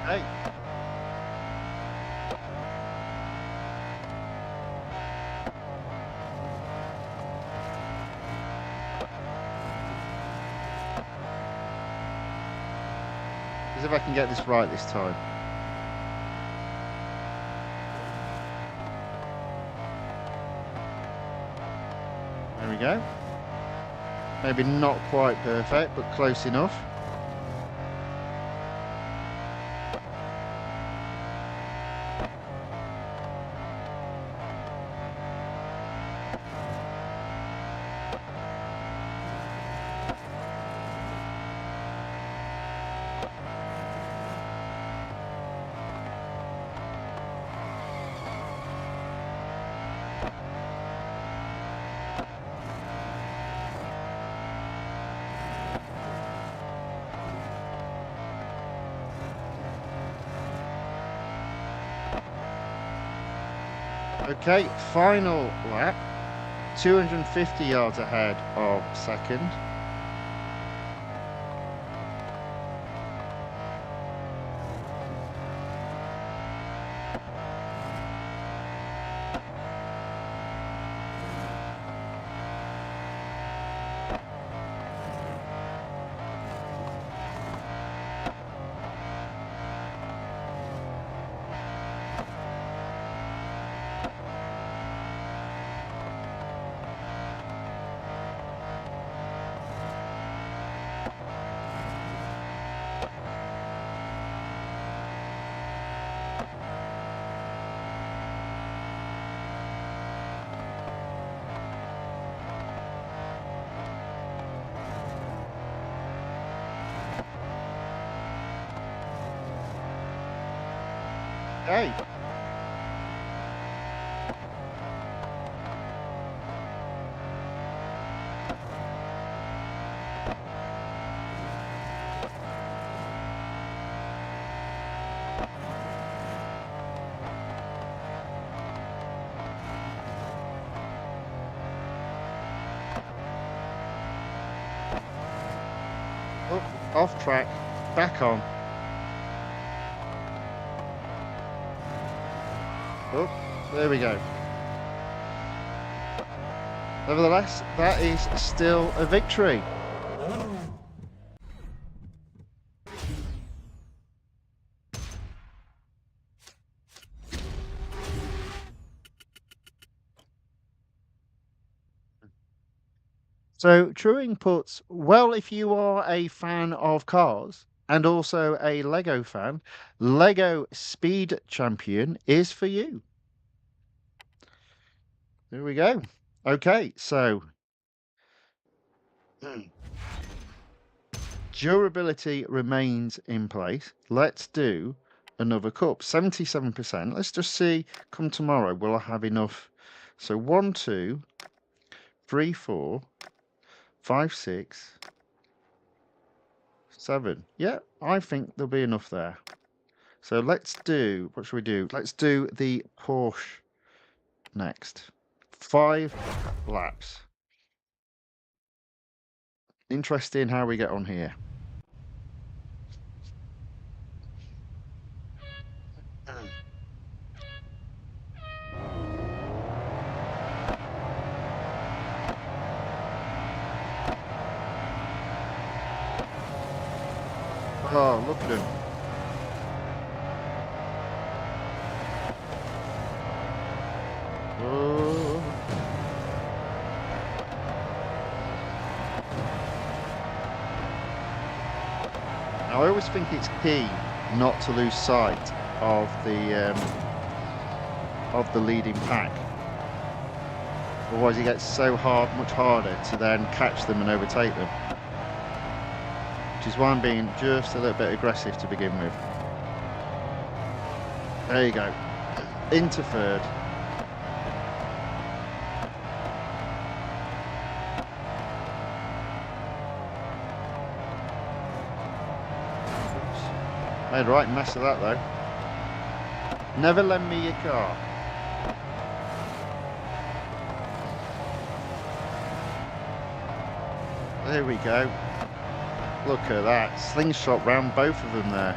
Hey. As if I can get this right this time. There we go. Maybe not quite perfect, but close enough. Okay, final lap, 250 yards ahead of second. Okay. Oh, off track. Back on. Oh, there we go. Nevertheless, that is still a victory. So Truing puts, well, if you are a fan of cars and also a Lego fan, Lego Speed Champion is for you. There we go. Okay, so durability remains in place. Let's do another cup. 77%. Let's just see, come tomorrow, will I have enough? So 1, 2, 3, 4, 5, 6, 7. Yeah, I think there'll be enough there. So let's do, what should we do? Let's do the Porsche next. 5 laps. Interesting how we get on here. Oh, look at him. Oh. Now, I always think it's key not to lose sight of the leading pack. Otherwise, it gets so much harder to then catch them and overtake them. Which is why I'm being just a little bit aggressive to begin with. There you go. Into third. Oops. Made a right mess of that though. Never lend me your car. There we go. Look at that. Slingshot round both of them there.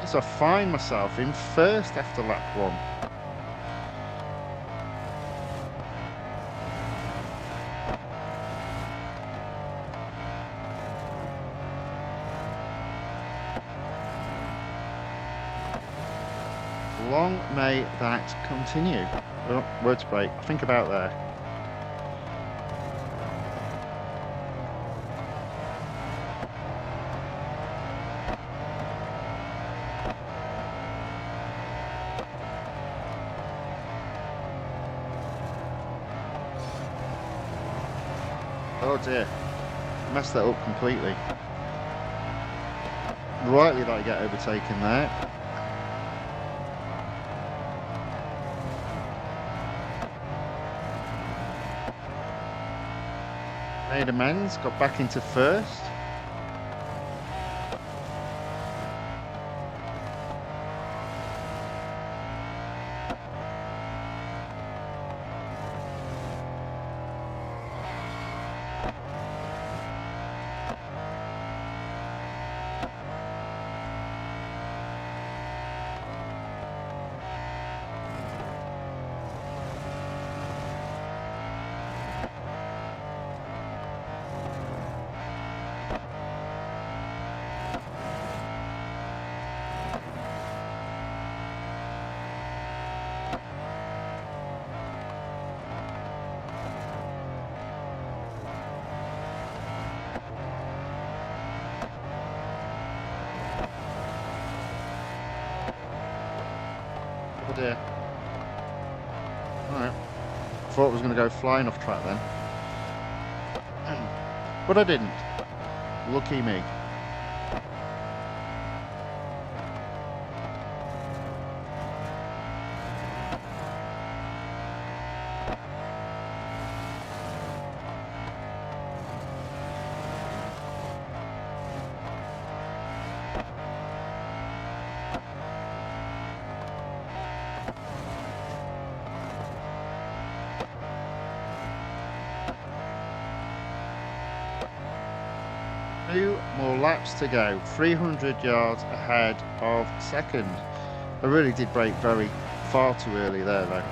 So I find myself in first after lap 1. Long may that continue. Oh, words break. Think about there. Oh dear. Messed that up completely. Rightly that I get overtaken there. Made amends, got back into first. Oh dear. Alright. Thought I was going to go flying off track then. But I didn't. Lucky me. Two more laps to go, 300 yards ahead of second. I really did brake very far too early there though.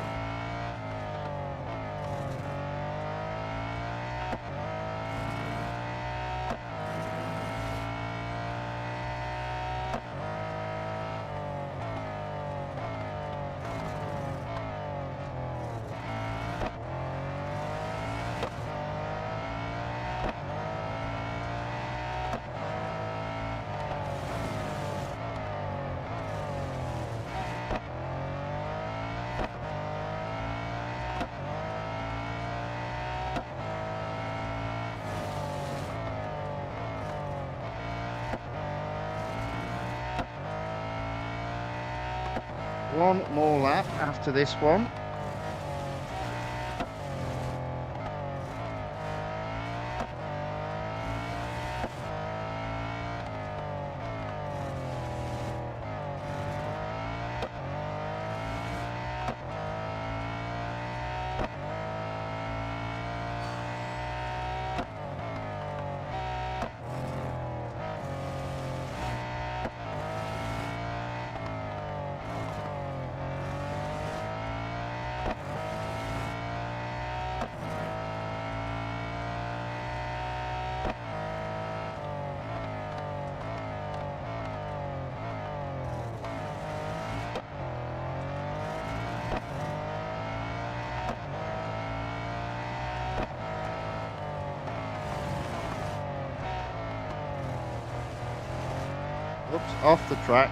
One more lap after this one. Oops, off the track.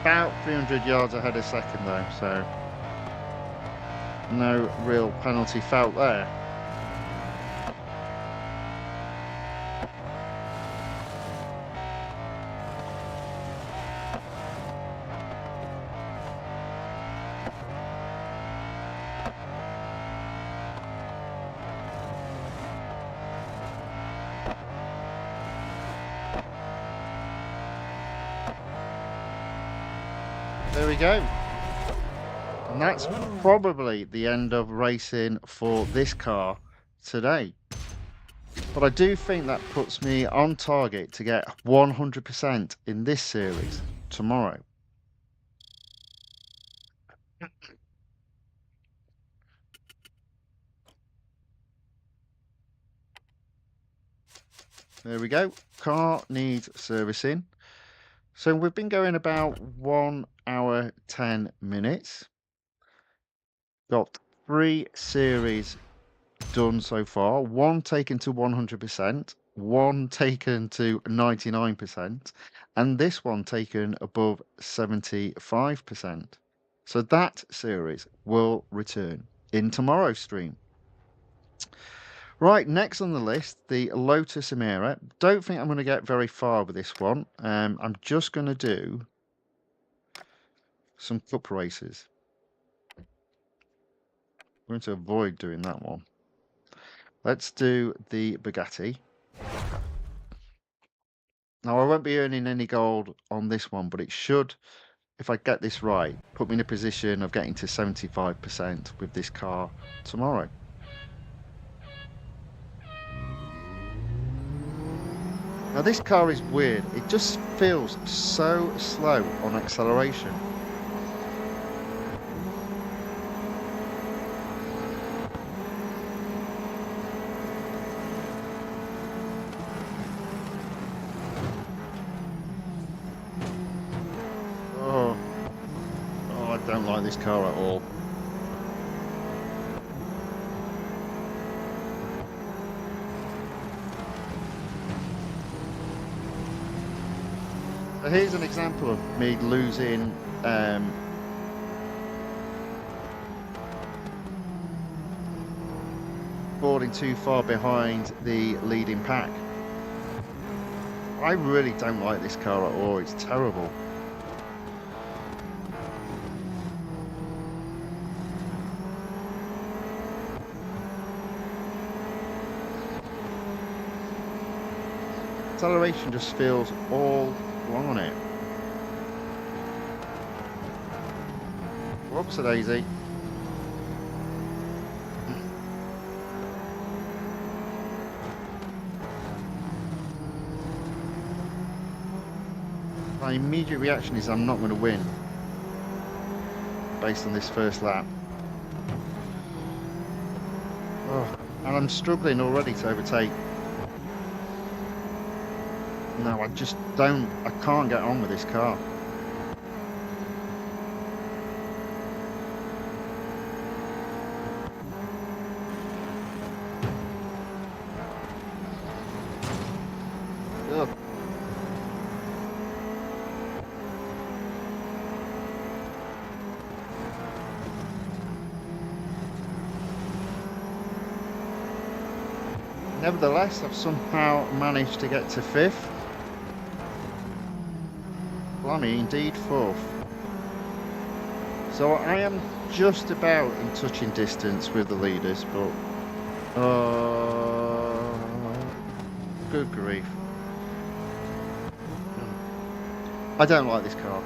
About 300 yards ahead of second though, so no real penalty felt there. There we go. And that's probably the end of racing for this car today. But I do think that puts me on target to get 100% in this series tomorrow. There we go. Car needs servicing. So we've been going about 1 hour 10 minutes. Got 3 series done so far. 1 taken to 100%, 1 taken to 99%, and this one taken above 75%. So that series will return in tomorrow's stream. Right, next on the list, the Lotus Emira. Don't think I'm going to get very far with this one. I'm just going to do some cup races. I'm going to avoid doing that one. Let's do the Bugatti. Now, I won't be earning any gold on this one, but it should, if I get this right, put me in a position of getting to 75% with this car tomorrow. Now this car is weird, it just feels so slow on acceleration. Oh, I don't like this car at all. So here's an example of me losing falling too far behind the leading pack. I really don't like this car at all. It's terrible. Acceleration just feels all wrong on it. Whoops a daisy. My immediate reaction is I'm not going to win based on this first lap. Oh, and I'm struggling already to overtake. No, I can't get on with this car. Ugh. Nevertheless, I've somehow managed to get to 5th. Blimey, indeed 4th. So I am just about in touching distance with the leaders, but good grief. I don't like this car.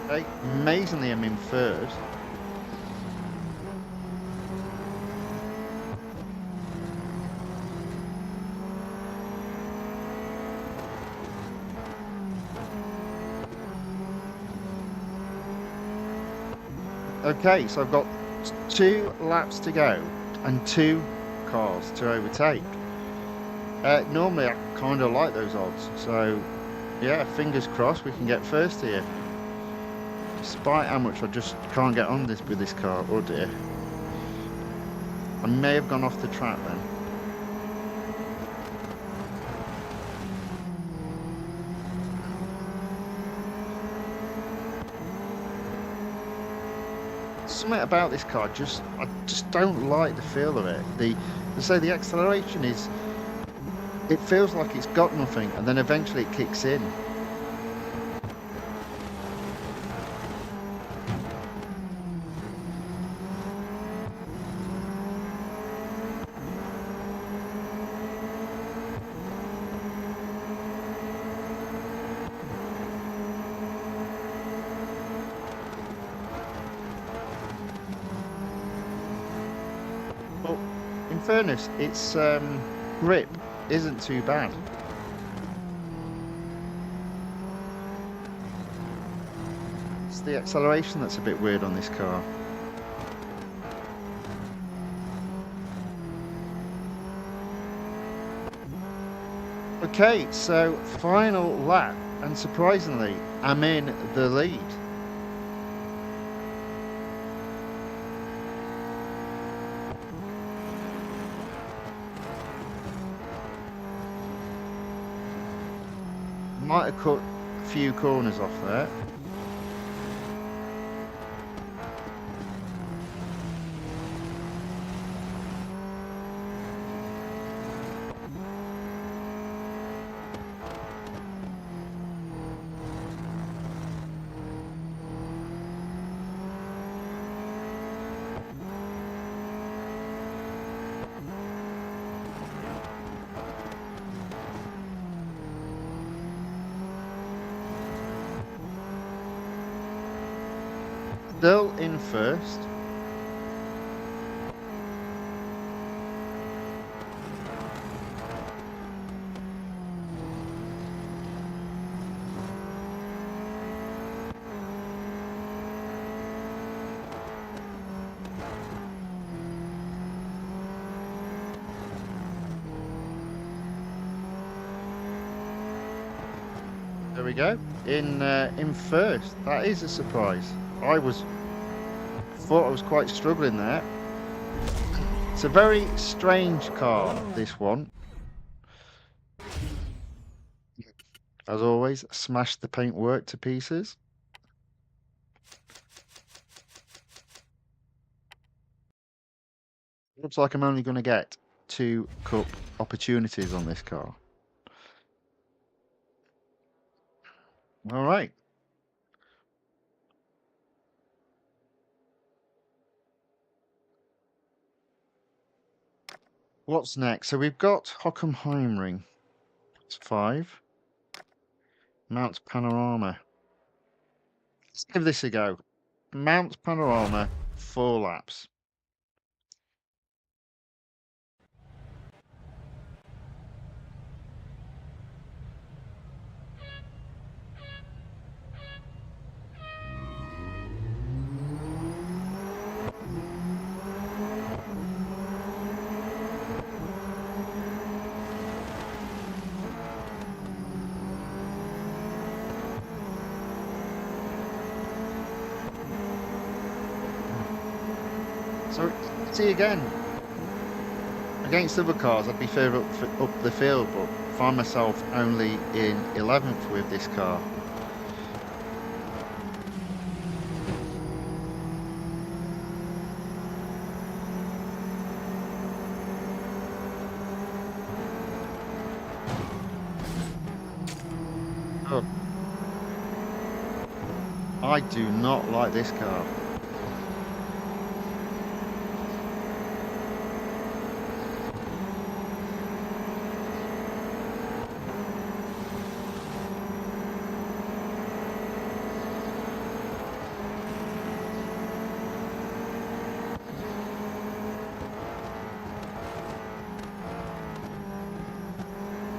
Okay, amazingly I'm in 3rd. Okay, so I've got 2 laps to go and 2 cars to overtake. Normally I kind of like those odds, so yeah, fingers crossed we can get first here. Despite how much I just can't get on with this car. Oh dear. I may have gone off the track then. Something about this car, I just don't like the feel of it. The acceleration is, it feels like it's got nothing, and then eventually it kicks in. But in fairness, its grip isn't too bad. It's the acceleration that's a bit weird on this car. Okay, so final lap, and surprisingly, I'm in the lead. Might have cut a few corners off there. Still in first. There we go. In first. That is a surprise. Thought I was quite struggling there. It's a very strange car, this one. As always, smash the paintwork to pieces. Looks like I'm only going to get 2 cup opportunities on this car. All right. What's next? So we've got Hockenheimring. It's 5. Mount Panorama. Let's give this a go. Mount Panorama, 4 laps. So, see again, against other cars, I'd be further up the field, but find myself only in 11th with this car. Oh. I do not like this car.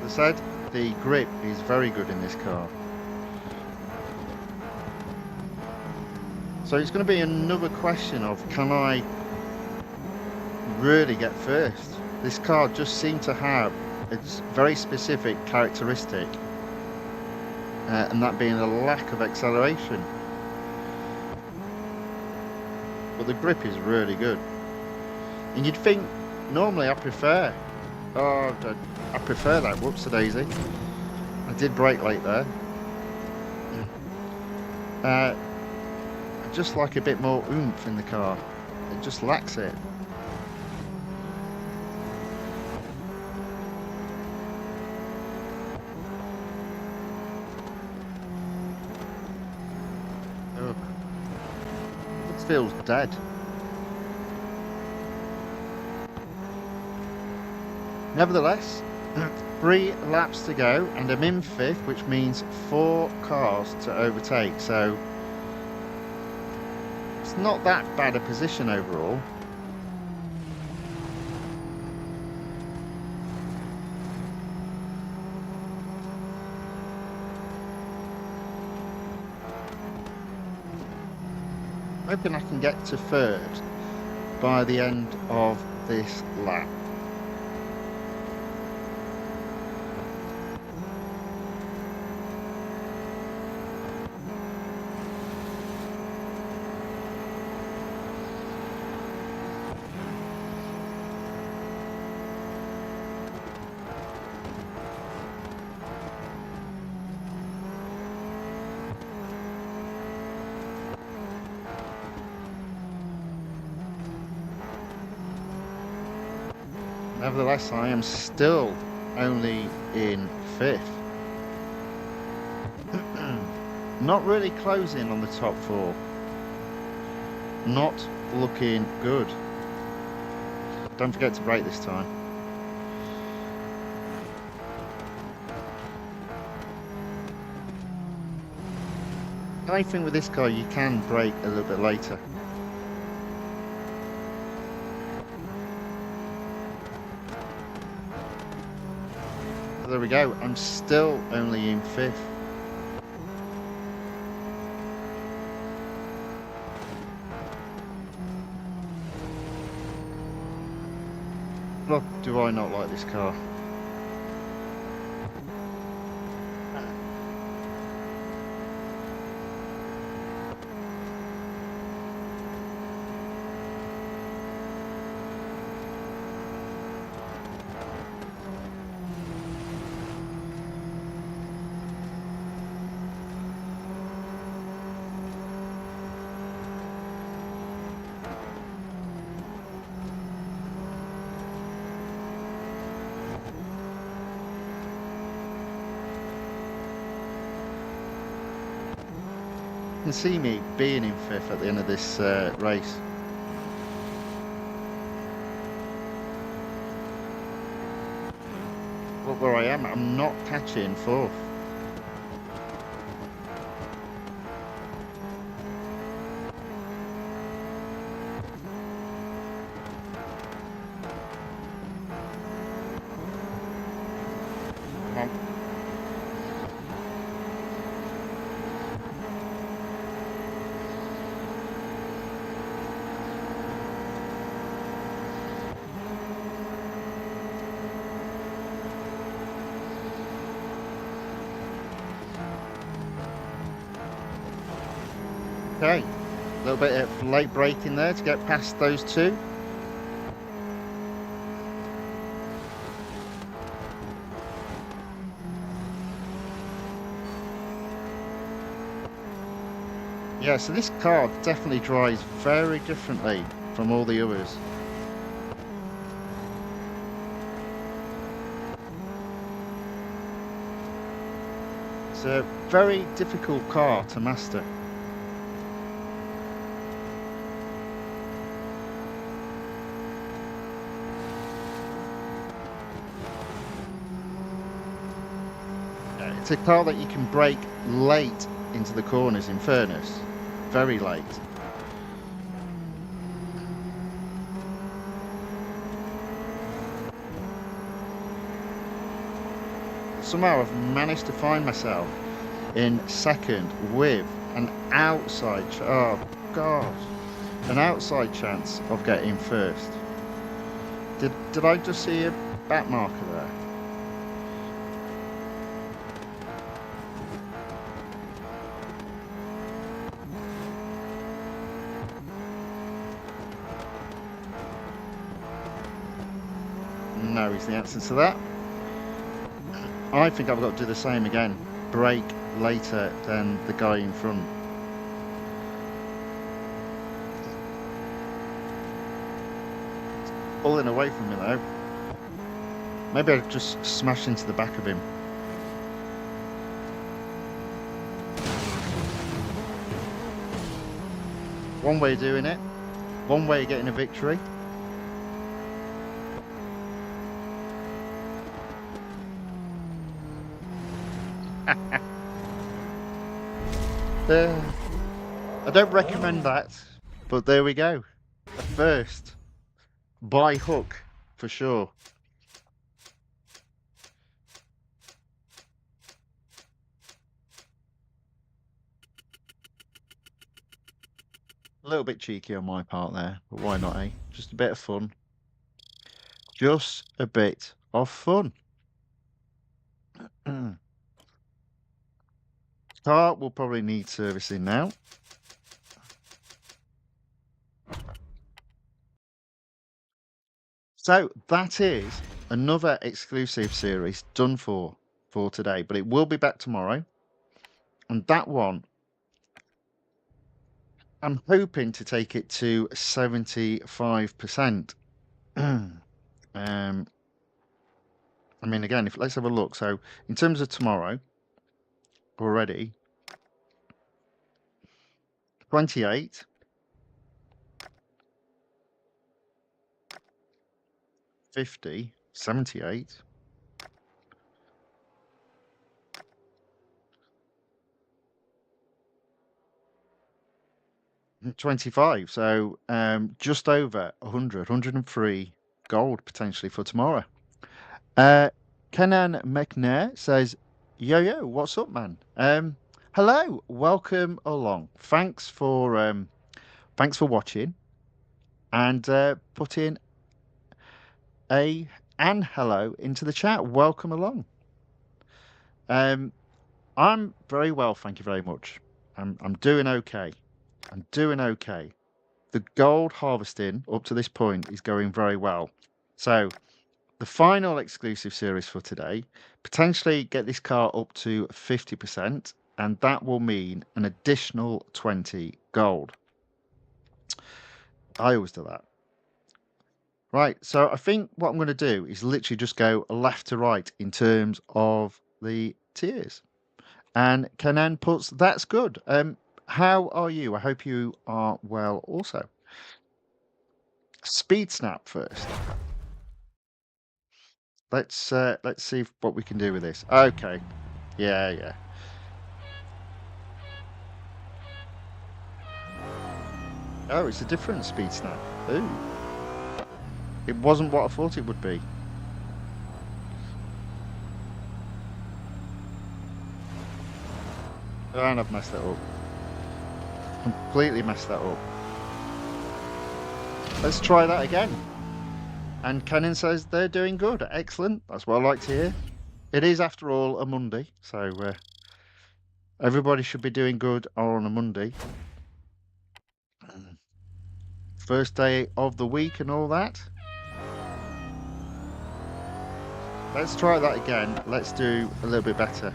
As I said, the grip is very good in this car. So it's going to be another question of, can I really get first? This car just seemed to have a very specific characteristic, and that being a lack of acceleration. But the grip is really good. And you'd think, normally I prefer that. Whoops, a daisy. I did brake late there. I just like a bit more oomph in the car. It just lacks it. Oh. It feels dead. Nevertheless, 3 laps to go, and I'm in 5th, which means 4 cars to overtake. So it's not that bad a position overall. Hoping I can get to 3rd by the end of this lap. Nevertheless, I am still only in 5th. Not really closing on the top 4. Not looking good. Don't forget to brake this time. I think with this car you can brake a little bit later. There we go, I'm still only in 5th. Look, do I not like this car? can see me being in 5th at the end of this race. Look where I am. I'm not catching 4th. Come on. Okay, a little bit of late braking there to get past those two. Yeah, so this car definitely drives very differently from all the others. It's a very difficult car to master. It's a car that you can brake late into the corners, in fairness. Very late. Somehow I've managed to find myself in 2nd with an outside, oh God, an outside chance of getting 1st. Did I just see a back marker there? No is the answer to that. I think I've got to do the same again. Brake later than the guy in front. It's pulling away from me though. Maybe I'll just smash into the back of him. One way of doing it. One way of getting a victory. I don't recommend that, but there we go. A 1st. By hook, for sure. A little bit cheeky on my part there, but why not, eh? Just a bit of fun. Just a bit of fun. Car will probably need servicing now. So that is another exclusive series done for today, but it will be back tomorrow. And that one, I'm hoping to take it to 75%. I mean, again, let's have a look. So in terms of tomorrow, already 28, 50, 78, 25. So just over 100, 103 gold potentially for tomorrow. Kenan McNair says, yo, what's up, man? Hello, welcome along. Thanks for watching and putting an hello into the chat. Welcome along. I'm very well, thank you very much. I'm doing okay. I'm doing okay. The gold harvesting up to this point is going very well. So the final exclusive series for today, potentially get this car up to 50%, and that will mean an additional 20 gold. I always do that. Right, so I think what I'm going to do is literally just go left to right in terms of the tiers. And Kenan puts, that's good. how are you? I hope you are well also. Speed snap first. Let's see what we can do with this. Okay. Yeah, yeah. Oh, it's a different speed snap. Ooh. It wasn't what I thought it would be. And I've messed that up. Completely messed that up. Let's try that again. And Canon says they're doing good. Excellent. That's what I like to hear. It is, after all, a Monday, so everybody should be doing good on a Monday. First day of the week and all that. Let's try that again. Let's do a little bit better.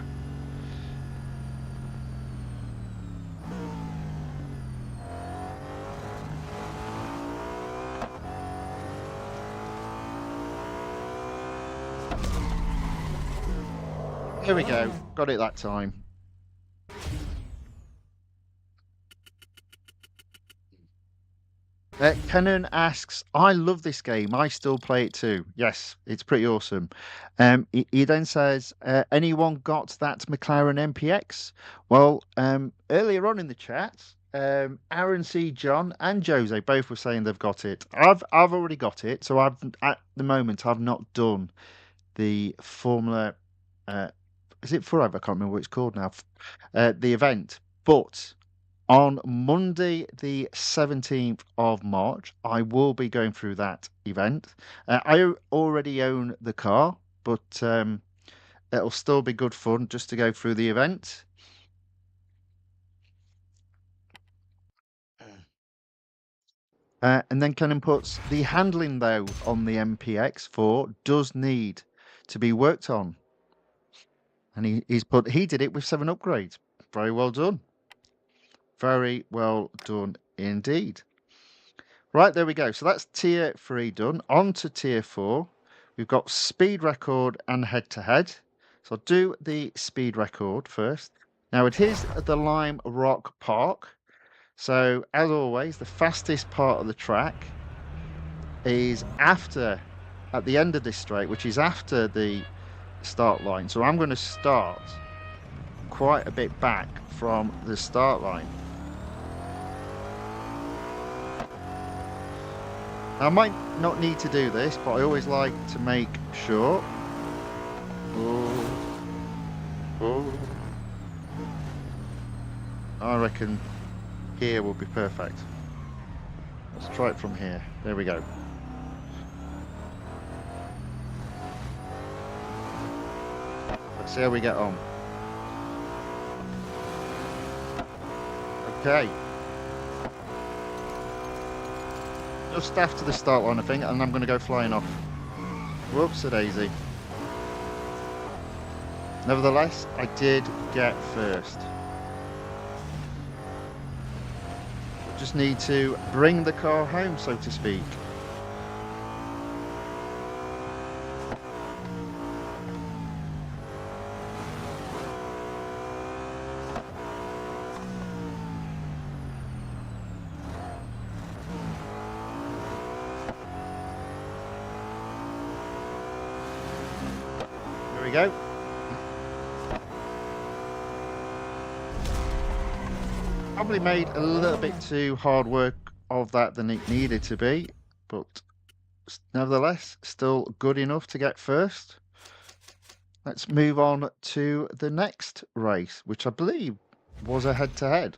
Here we go. Got it that time. Kenan asks, I love this game. I still play it too. Yes, it's pretty awesome. He then says, anyone got that McLaren MPX? Well, earlier on in the chat, Aaron C. John and Jose both were saying they've got it. I've already got it, so at the moment I've not done the Formula. Is it Forever? I can't remember what it's called now. The event, but on Monday, the 17th of March, I will be going through that event. I already own the car, but it'll still be good fun just to go through the event. And then Canon puts the handling, though, on the MPX4 does need to be worked on. And he's put, he did it with 7 upgrades. Very well done. Very well done indeed. Right, there we go. So that's tier 3 done. On to tier 4. We've got speed record and head-to-head. So I'll do the speed record first. Now it is the Lime Rock Park. So as always, the fastest part of the track is at the end of this straight, which is after the start line. So I'm going to start quite a bit back from the start line. I might not need to do this, but I always like to make sure. Oh. I reckon here will be perfect. Let's try it from here. There we go. Let's see how we get on. Okay. Just after the start line, I think, and I'm going to go flying off. Whoops-a-daisy. Nevertheless, I did get first. Just need to bring the car home, so to speak. There we go. Probably made a little bit too hard work of that than it needed to be, but nevertheless, still good enough to get first. Let's move on to the next race, which I believe was a head-to-head.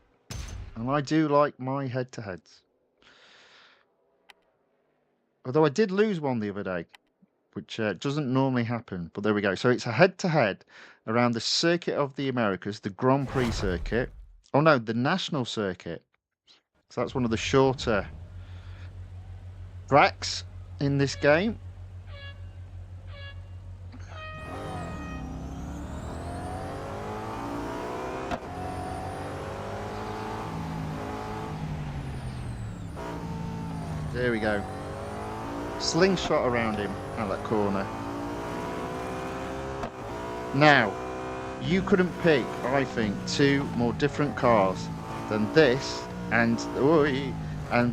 And I do like my head-to-heads. Although I did lose one the other day, which doesn't normally happen. But there we go. So it's a head-to-head around the Circuit of the Americas, the Grand Prix circuit. Oh no, the National Circuit. So that's one of the shorter tracks in this game. There we go. Slingshot around him at that corner. Now, you couldn't pick, I think, two more different cars then this and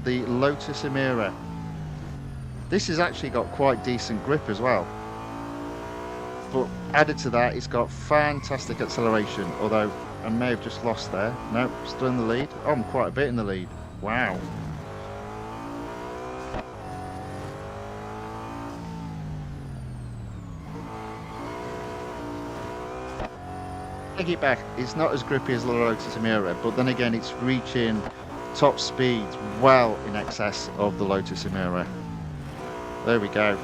the Lotus Emira. This has actually got quite decent grip as well. But added to that, it's got fantastic acceleration, although I may have just lost there. No, still in the lead. Oh, I'm quite a bit in the lead. Wow. Take it back, it's not as grippy as the Lotus Emira, but then again, it's reaching top speeds well in excess of the Lotus Emira. There we go.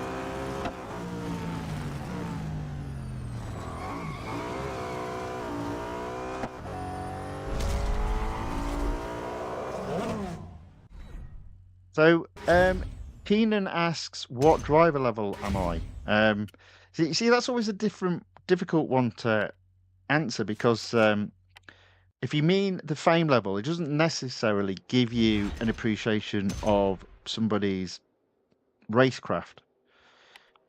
So, Keenan asks, what driver level am I? See, that's always a difficult one to answer because if you mean the fame level, it doesn't necessarily give you an appreciation of somebody's racecraft.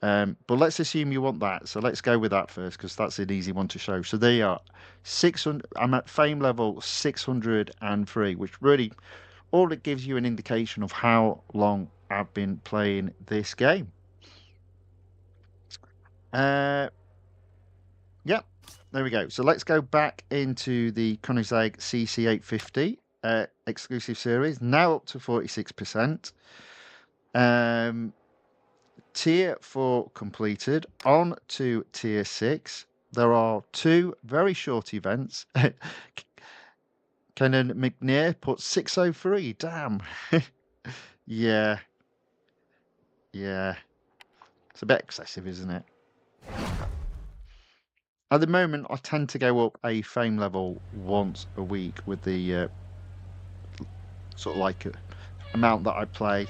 But let's assume you want that. So let's go with that first because that's an easy one to show. So there you are. 600. I'm at fame level 603, which really all it gives you an indication of how long I've been playing this game. Yeah, there we go. So let's go back into the Koenigsegg CC850 exclusive series, now up to 46%. Tier 4 completed, on to Tier 6. There are 2 very short events. Kenan McNear put 603. Damn. Yeah. Yeah. It's a bit excessive, isn't it? At the moment, I tend to go up a fame level once a week with the sort of like amount that I play.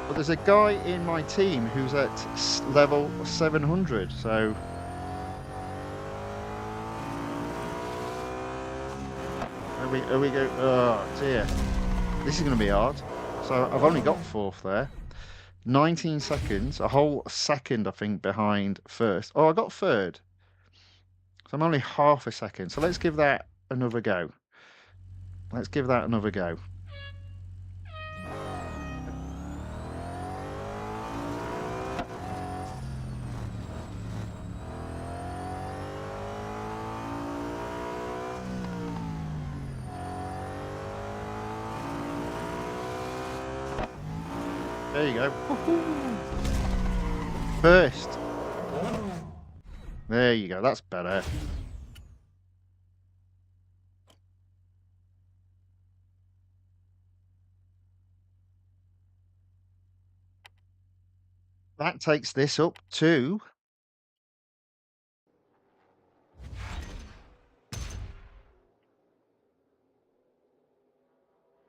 But there's a guy in my team who's at level 700, so... Here we go. Oh, dear. This is going to be hard. So I've only got 4th there. 19 seconds. A whole second, I think, behind first. Oh, I got 3rd. So I'm only half a second. So let's give that another go. Let's give that another go. There you go. First. There you go. That's better. That takes this up to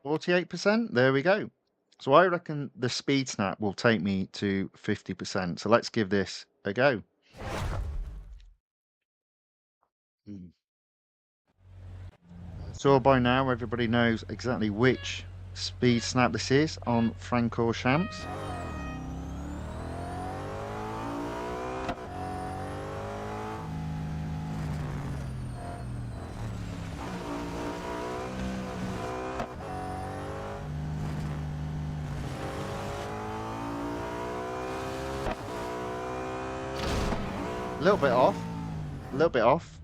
48%. There we go. So I reckon the speed snap will take me to 50%. So let's give this a go. So by now everybody knows exactly which speed snap this is on Francorchamps. A little bit off.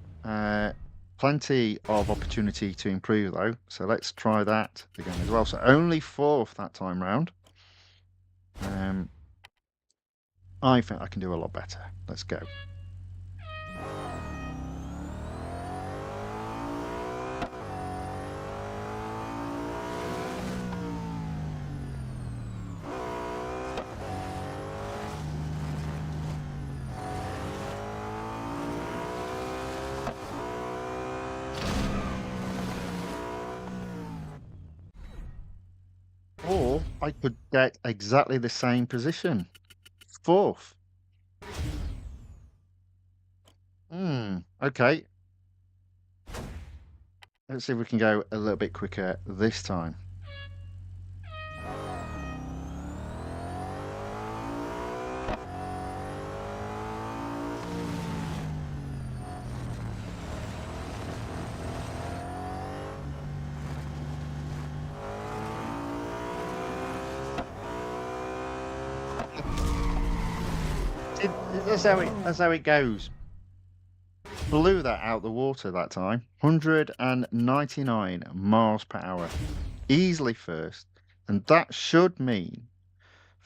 Plenty of opportunity to improve though, so let's try that again as well. So only 4th that time round. I think I can do a lot better. Let's go. Or I could get exactly the same position. 4th. Okay. Let's see if we can go a little bit quicker this time. That's how it goes. Blew that out the water that time. 199 miles per hour. Easily first. And that should mean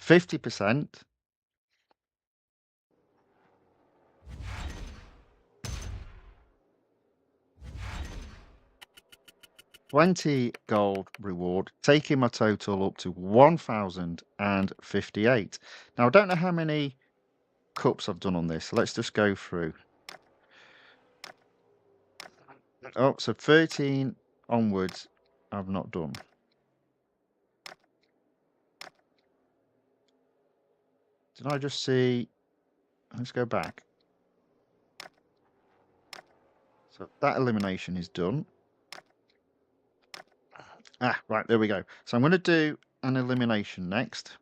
50%. $20 gold reward, taking my total up to 1,058. Now, I don't know how many cups I've done on this. So let's just go through. Oh, so 13 onwards, I've not done. Did I just see? Let's go back. So that elimination is done. Ah, right, there we go. So I'm going to do an elimination next.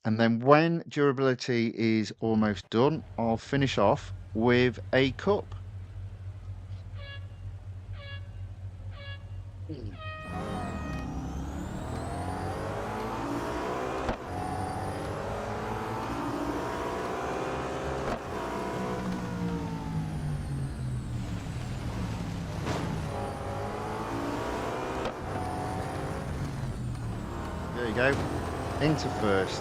And then when durability is almost done, I'll finish off with a cup. There you go, into first.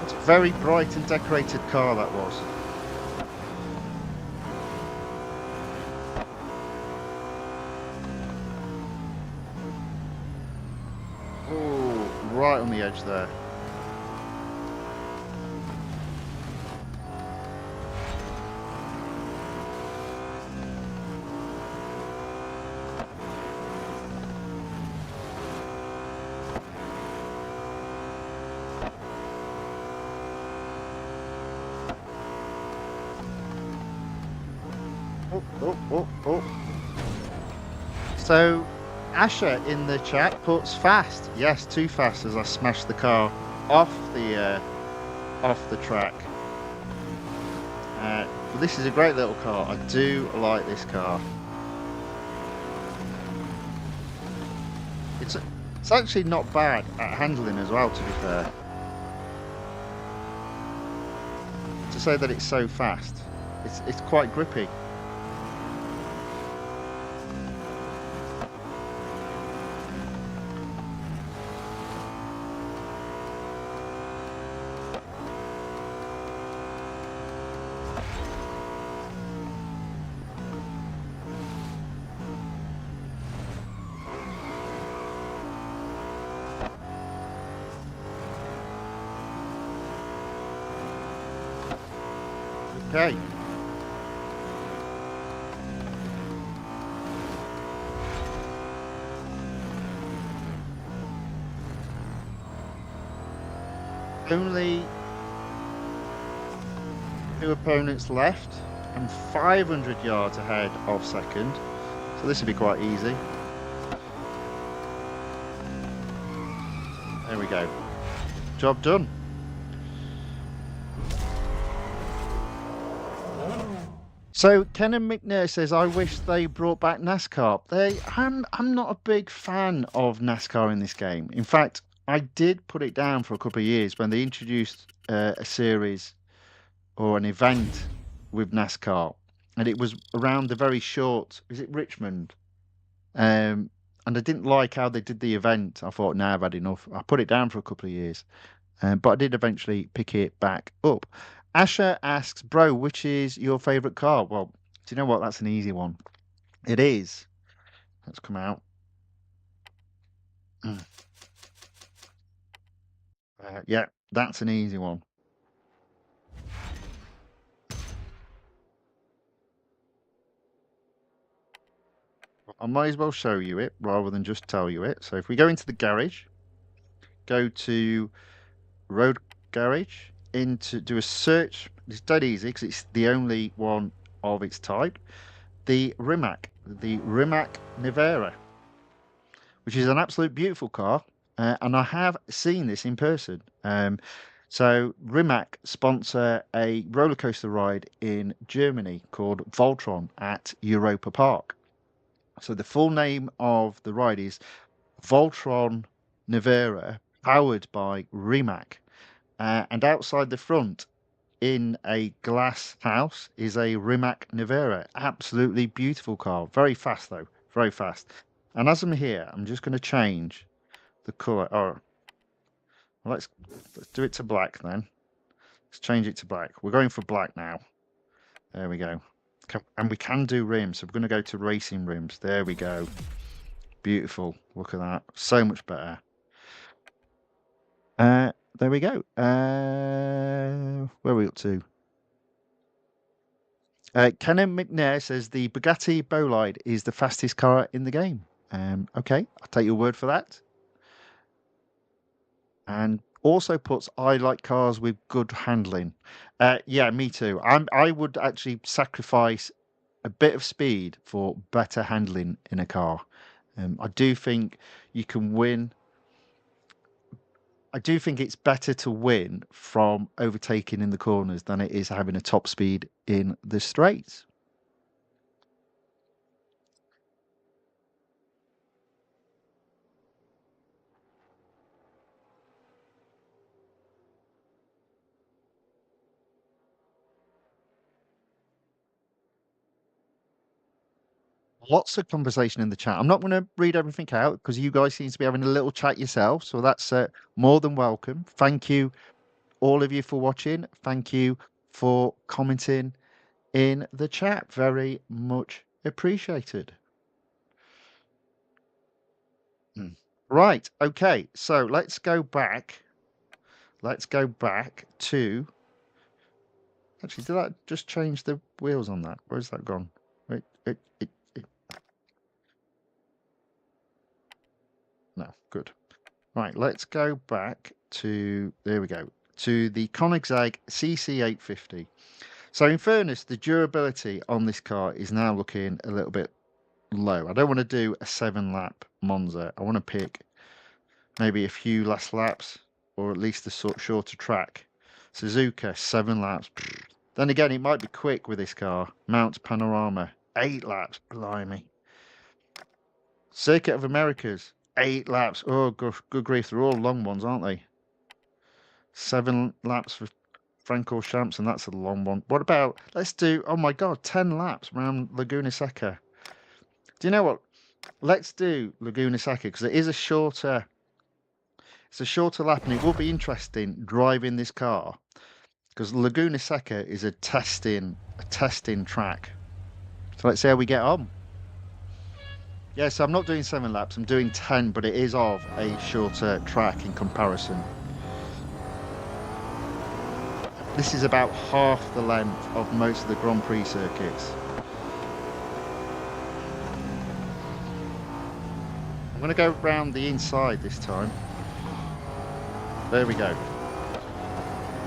It's a very bright and decorated car that was. Oh, right on the edge there. Oh. So, Asher in the chat puts fast. Yes, too fast as I smashed the car off the track. But this is a great little car. I do like this car. It's actually not bad at handling as well, to be fair. To say that it's so fast, it's quite grippy. Okay. Only 2 opponents left and 500 yards ahead of second. So this will be quite easy. There we go. Job done. So Kenan McNair says, "I wish they brought back NASCAR." I'm not a big fan of NASCAR in this game. In fact, I did put it down for a couple of years when they introduced a series or an event with NASCAR, and it was around the very short. Is it Richmond? And I didn't like how they did the event. I thought, "Nah, I've had enough." I put it down for a couple of years. But I did eventually pick it back up. Asher asks, "Bro, which is your favourite car?" Well, do you know what? That's an easy one. It is. Let's come out. Yeah, that's an easy one. I might as well show you it rather than just tell you it. So if we go into the garage, go to road garage, do a search. It's dead easy because it's the only one of its type. The Rimac Nevera, which is an absolute beautiful car, and I have seen this in person. So Rimac sponsor a roller coaster ride in Germany called Voltron at Europa Park. So the full name of the ride is Voltron Nevera, powered by Rimac. And outside the front, in a glass house, is a Rimac Nevera. Absolutely beautiful car. Very fast though, very fast. And as I'm here, I'm just going to change the colour. Oh, well, let's do it to black then. Let's change it to black. We're going for black now. There we go. And we can do rims, so we're going to go to racing rims. There we go. Beautiful. Look at that. So much better. There we go. Where are we up to? Kenan McNair says the Bugatti Bolide is the fastest car in the game. Okay, I'll take your word for that. And also puts, I like cars with good handling. Yeah, me too. I would actually sacrifice a bit of speed for better handling in a car. I do think you can win. I do think it's better to win from overtaking in the corners than it is having a top speed in the straights. Lots of conversation in the chat. I'm not going to read everything out because you guys seem to be having a little chat yourself. So that's more than welcome. Thank you, all of you, for watching. Thank you for commenting in the chat. Very much appreciated. Right. Okay. So let's go back. Let's go back to. Actually, did that just change the wheels on that? Where's that gone? It. No, good. Right, let's go back to, there we go, to the Koenigsegg CC850. So in fairness, the durability on this car is now looking a little bit low. I don't want to do a 7-lap Monza. I want to pick maybe a few last laps or at least a shorter track. Suzuka, 7 laps. Then again, it might be quick with this car. Mount Panorama, 8 laps. Blimey. Circuit of Americas, 8 laps. Oh, good grief. They're all long ones, aren't they? 7 laps for Francorchamps, and that's a long one. What about, let's do, oh my God, 10 laps around Laguna Seca. Do you know what? Let's do Laguna Seca because it is a shorter, it's a shorter lap, and it will be interesting driving this car because Laguna Seca is a testing track. So let's see how we get on. Yeah, so I'm not doing 7 laps, I'm doing 10, but it is of a shorter track in comparison. This is about half the length of most of the Grand Prix circuits. I'm going to go round the inside this time. There we go.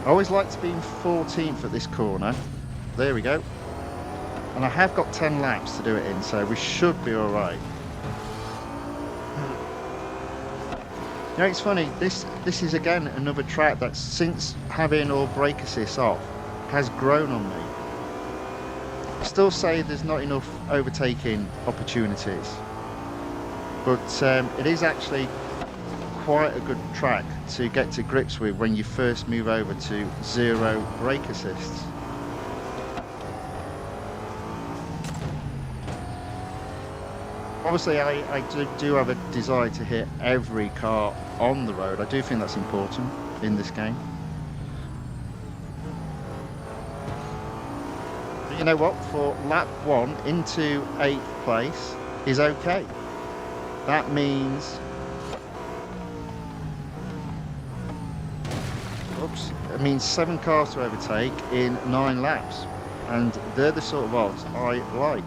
I always like to be in 14th at this corner. There we go. And I have got 10 laps to do it in, so we should be all right. You know, it's funny, this is again another track that since having all brake assists off has grown on me. I still say there's not enough overtaking opportunities, but it is actually quite a good track to get to grips with when you first move over to 0 brake assists. Obviously, I do have a desire to hit every car on the road. I do think that's important in this game. But you know what? For lap 1 into 8th place is okay. That means... Oops. It means 7 cars to overtake in 9 laps. And they're the sort of odds I like.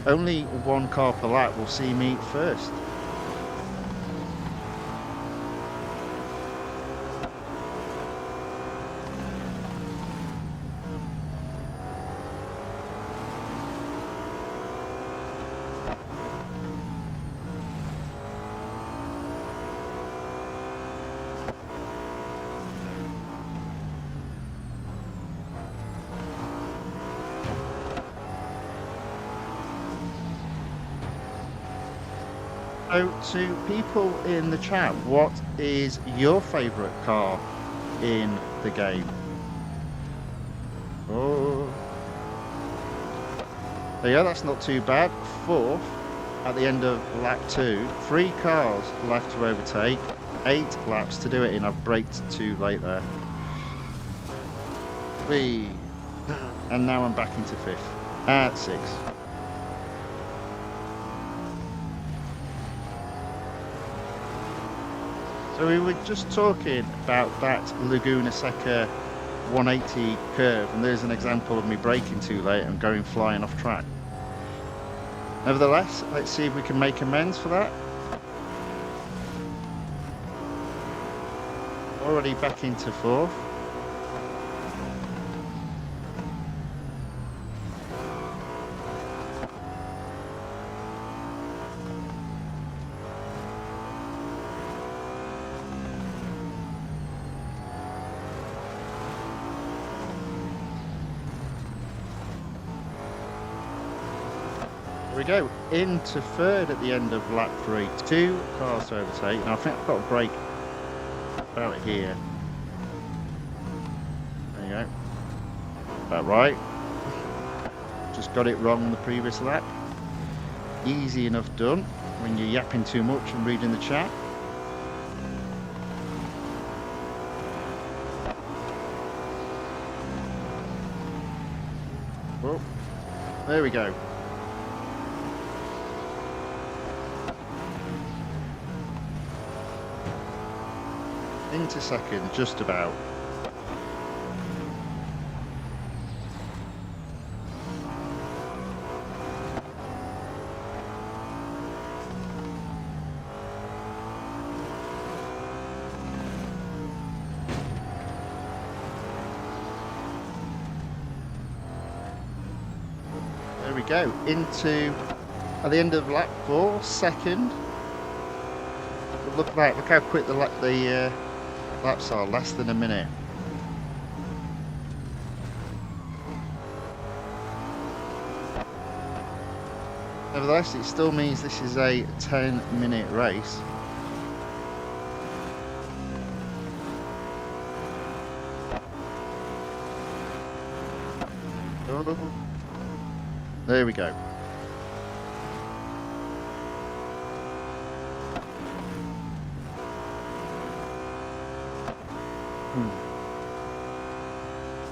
Only 1 car per lap will see me first. So to people in the chat, what is your favourite car in the game. Oh, there you go, that's not too bad. 4th at the end of lap 2. 3 cars left to overtake, 8 laps to do it in. I've braked too late there. And now I'm back into 5th at 6. So we were just talking about that Laguna Seca 180 curve, and there's an example of me braking too late and going flying off track. Nevertheless, let's see if we can make amends for that. Already back into 4th. We go into 3rd at the end of lap 3. 2 cars to overtake. Now I think I've got a brake about here. There you go. About right. Just got it wrong on the previous lap. Easy enough done when you're yapping too much and reading the chat. Oh, there we go. Into 2nd, just about. There we go. Into at the end of lap 4, 2nd. But look at that! Look how quick the laps are, less than a minute. Nevertheless, it still means this is a 10-minute race. Oh, there we go.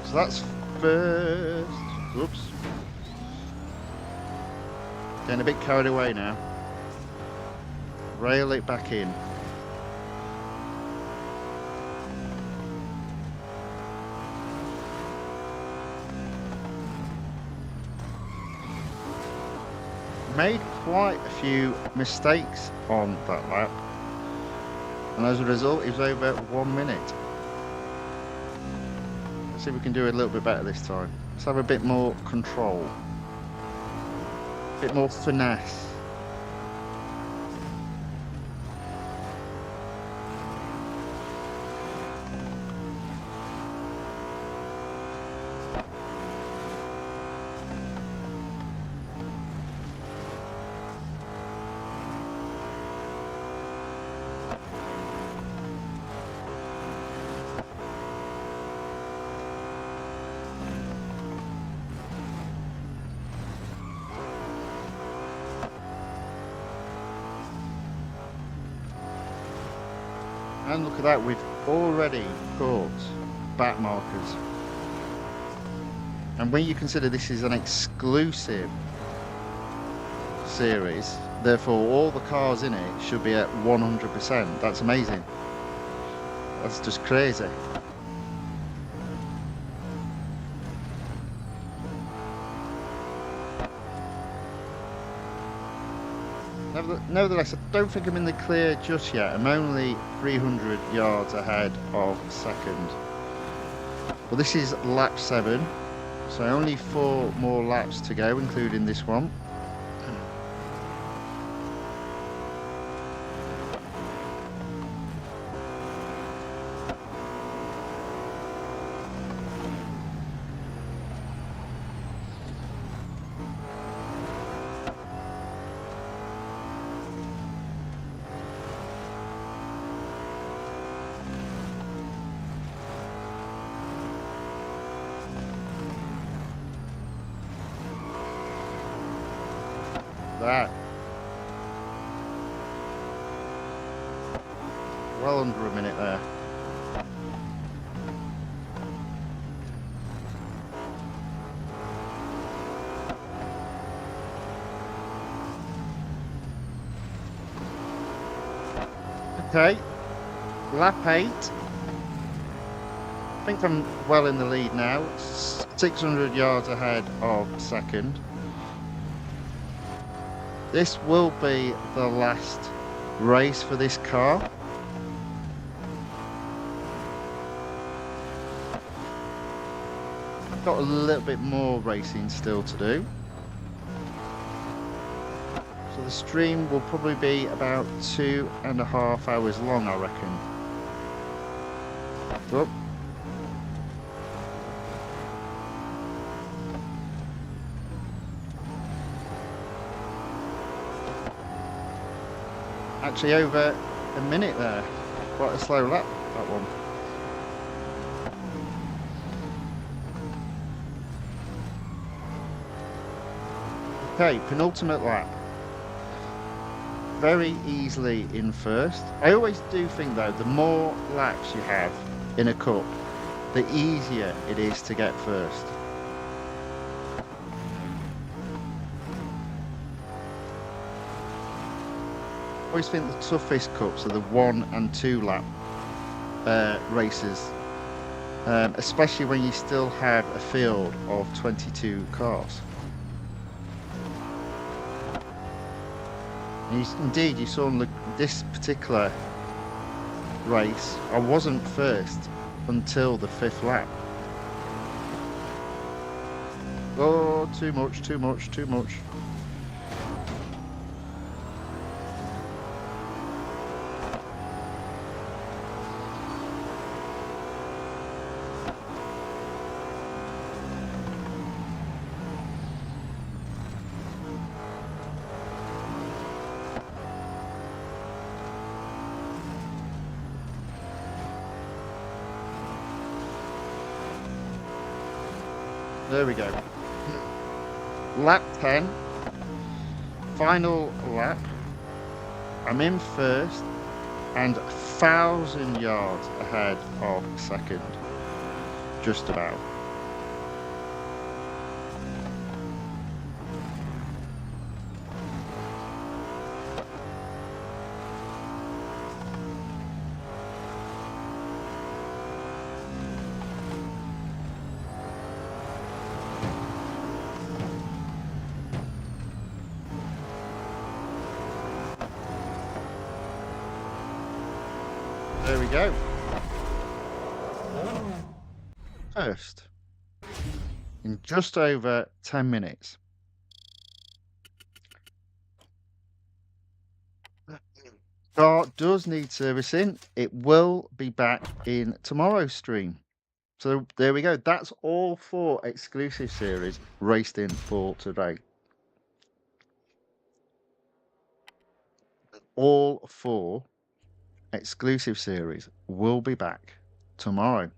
So that's 1st. Oops. Getting a bit carried away now. Rail it back in. Made quite a few mistakes on that lap, and as a result it was over 1 minute. Let's see if we can do it a little bit better this time. Let's have a bit more control, a bit more finesse. And look at that, we've already caught back markers. And when you consider this is an exclusive series, therefore all the cars in it should be at 100%. That's amazing. That's just crazy. Nevertheless, I don't think I'm in the clear just yet. I'm only 300 yards ahead of 2nd. Well, this is lap 7, so only 4 more laps to go, including this one. that. Well under a minute there. Okay, lap 8. I think I'm well in the lead now. 600 yards ahead of second. This will be the last race for this car. I've got a little bit more racing still to do. So the stream will probably be about 2.5 hours long, I reckon. Oh. Actually over a minute there. Quite a slow lap, that one. Okay, penultimate lap. Very easily in first. I always do think though, the more laps you have in a cup, the easier it is to get first. I always think the toughest cups are the 1 and 2 lap races, especially when you still have a field of 22 cars. Indeed, you saw in this particular race, I wasn't first until the 5th lap. Oh, too much, too much, too much. There we go. Lap 10. Final lap. I'm in first and 1,000 yards ahead of second. Just about. There we go. First, in just over 10 minutes. Car does need servicing. It will be back in tomorrow's stream. So there we go. That's all 4 exclusive series raced in for today. All 4 exclusive series will be back tomorrow.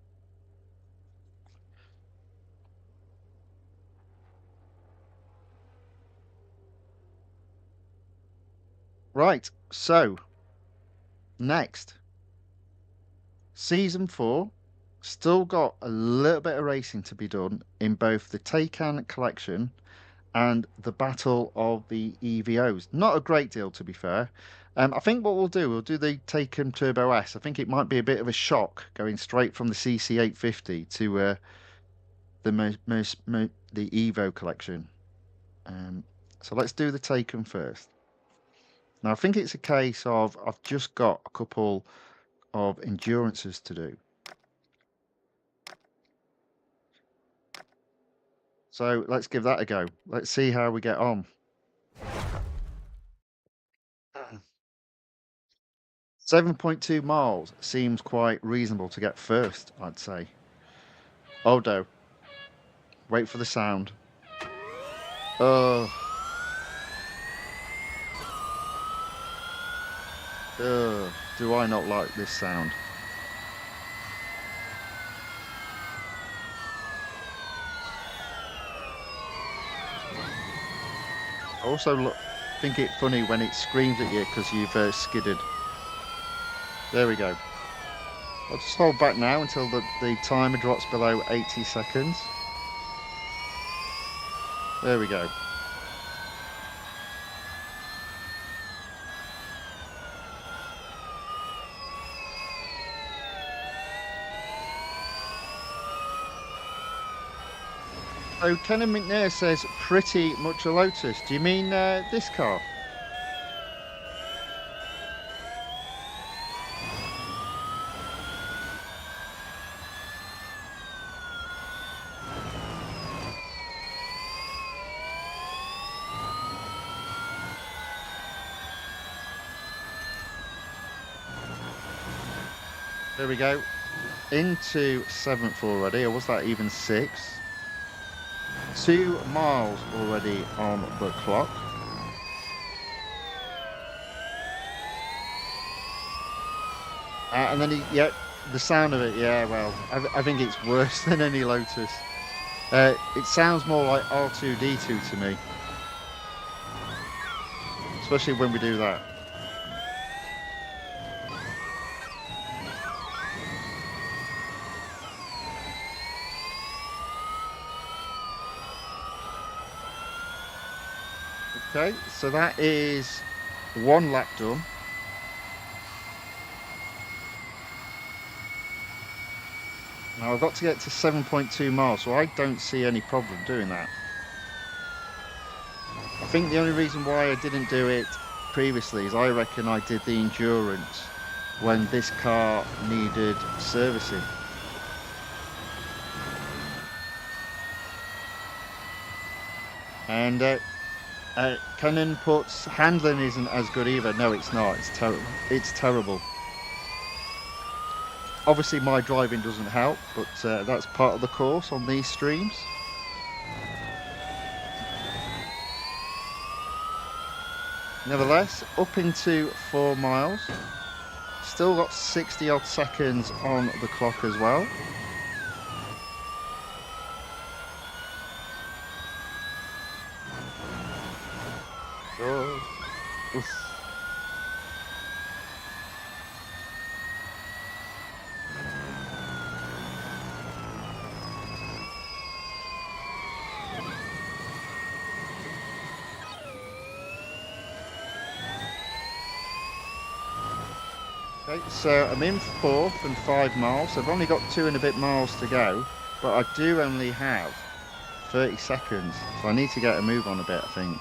Right, so next, season 4, still got a little bit of racing to be done in both the Taycan collection and the Battle of the EVOs. Not a great deal, to be fair. I think what we'll do the Taycan Turbo S. I think it might be a bit of a shock going straight from the CC850 to the Evo collection. So let's do the Taycan first. Now I think it's a case of I've just got a couple of endurances to do. So let's give that a go. Let's see how we get on. 7.2 miles seems quite reasonable to get first, I'd say. Oh no. Wait for the sound. Oh. Do I not like this sound? Also think it's funny when it screams at you because you've skidded. There we go. I'll just hold back now until the timer drops below 80 seconds. There we go. So Kenan McNair says pretty much a Lotus. Do you mean this car? There we go. Into 7th already, or was that even 6th? 2 miles already on the clock. And then, yeah, the sound of it, yeah, well, I think it's worse than any Lotus. It sounds more like R2-D2 to me. Especially when we do that. Okay, so that is 1 lap done. Now I've got to get to 7.2 miles, so I don't see any problem doing that. I think the only reason why I didn't do it previously is I reckon I did the endurance when this car needed servicing. And Canon puts handling isn't as good either. No, it's not. It's terrible. It's terrible. Obviously, my driving doesn't help, but that's part of the course on these streams. Nevertheless, up into 4 miles. Still got 60 odd seconds on the clock as well. Oh. Oof. Okay, so I'm in 4th and 5 miles. So I've only got 2 and a bit miles to go, but I do only have 30 seconds. So I need to get a move on a bit, I think.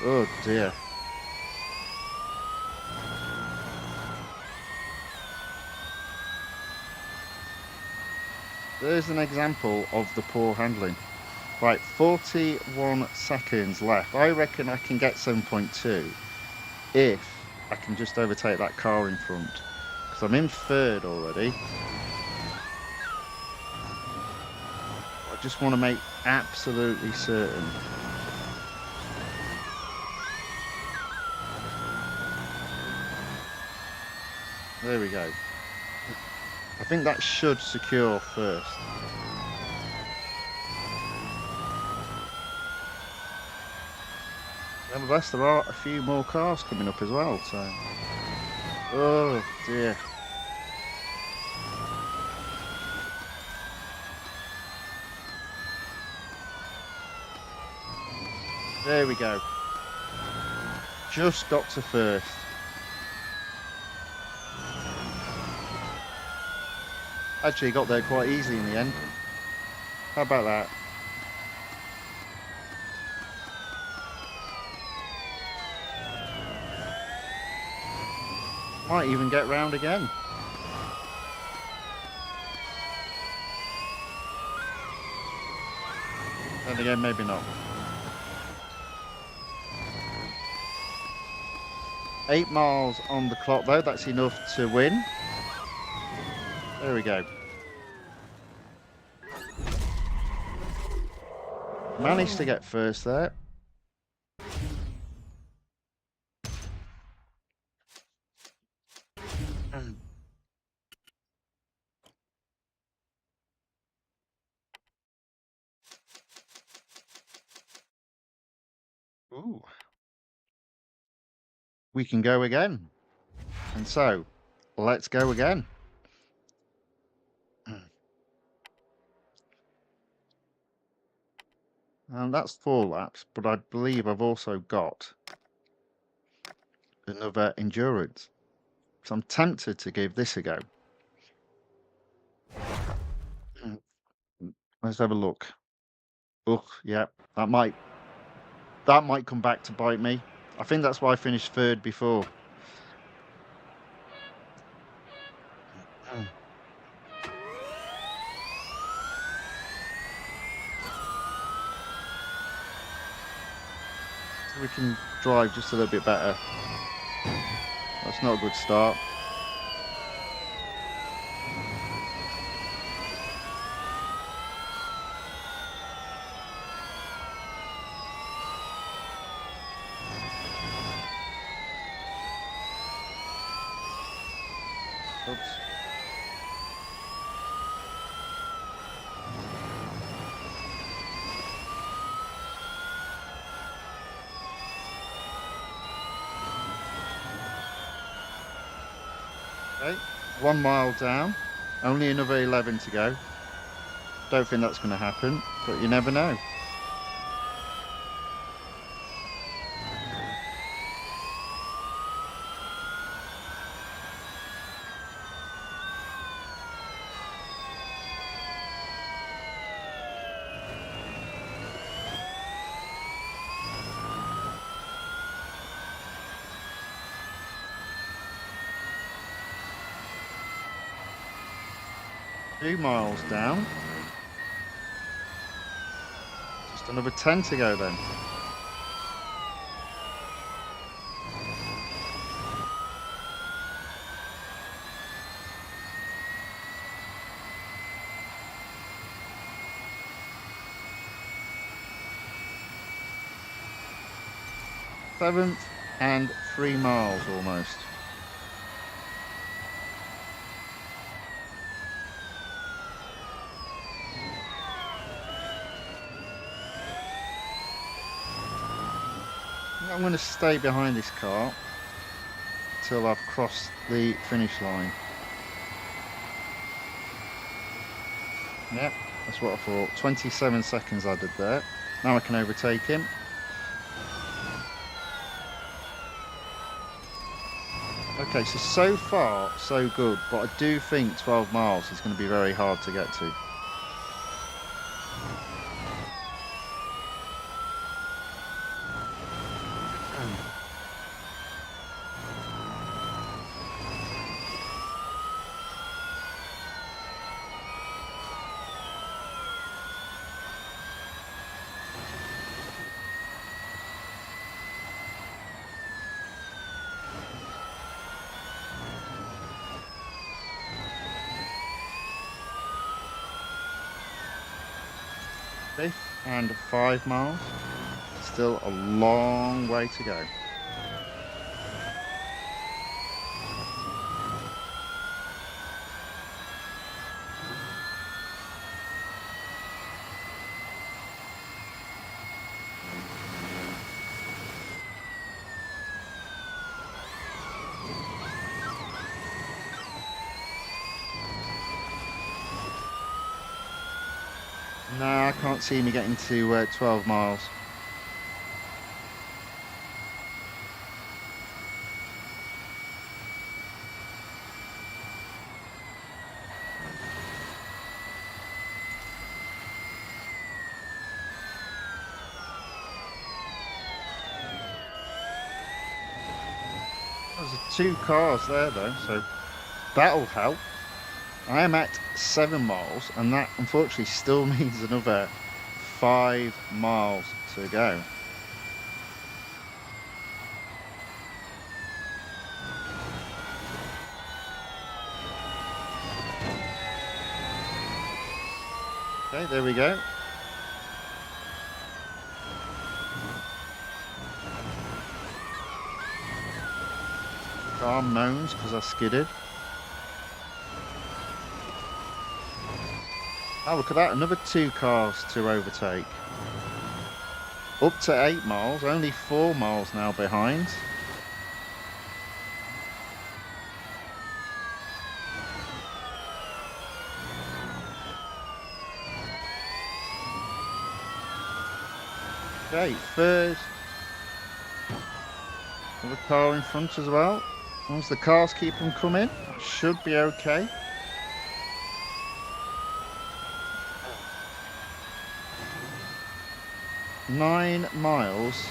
Oh dear. There's an example of the poor handling. Right, 41 seconds left. I reckon I can get 7.2 if I can just overtake that car in front. Because I'm in 3rd already. I just want to make absolutely certain. There we go. I think that should secure 1st. Nevertheless, there are a few more cars coming up as well, so... Oh, dear. There we go. Just got to 1st. Actually got there quite easily in the end. How about that? Might even get round again. And again, maybe not. 8 miles on the clock though, that's enough to win. There we go. Managed to get 1st there. Ooh. We can go again. And so, let's go again. And that's 4 laps, but I believe I've also got another endurance. So I'm tempted to give this a go. Let's have a look. Oh, yeah, that might come back to bite me. I think that's why I finished 3rd before. So we can drive just a little bit better. That's not a good start. Oops. Okay, 1 mile down, only another 11 to go. Don't think that's going to happen, but you never know. Two miles down. Just another 10 to go then. Seventh and 3 miles almost. I'm going to stay behind this car till I've crossed the finish line. Yep, that's what I thought. 27 seconds I did there. Now I can overtake him. Okay, so far so good, but I do think 12 miles is going to be very hard to get to. And 5 miles. Still a long way to go. No, I can't see me getting to 12 miles. There's 2 cars there though, so that'll help. I am at 7 miles, and that unfortunately still means another 5 miles to go. Okay, there we go. Car moans because I skidded. Oh, look at that, another 2 cars to overtake. Up to 8 miles, only 4 miles now behind. Okay, first. Another car in front as well. Once the cars keep them coming, that should be okay. Nine miles,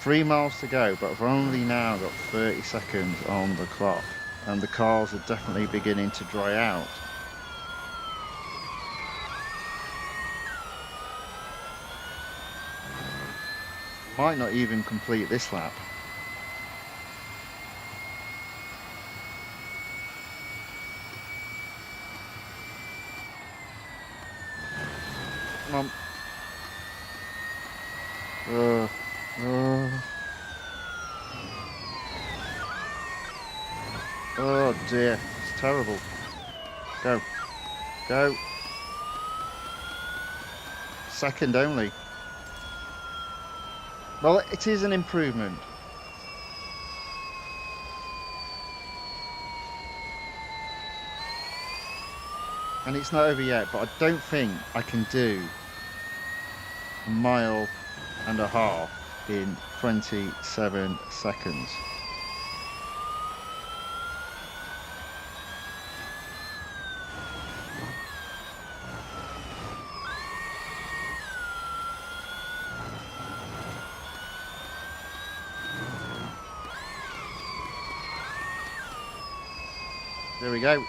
3 miles to go, but I've only now got 30 seconds on the clock, and the cars are definitely beginning to dry out. Might not even complete this lap. Come on. Oh dear, it's terrible. Go. Go. Second only. Well, it is an improvement. And it's not over yet, but I don't think I can do a mile and a half in 27 seconds. There we go.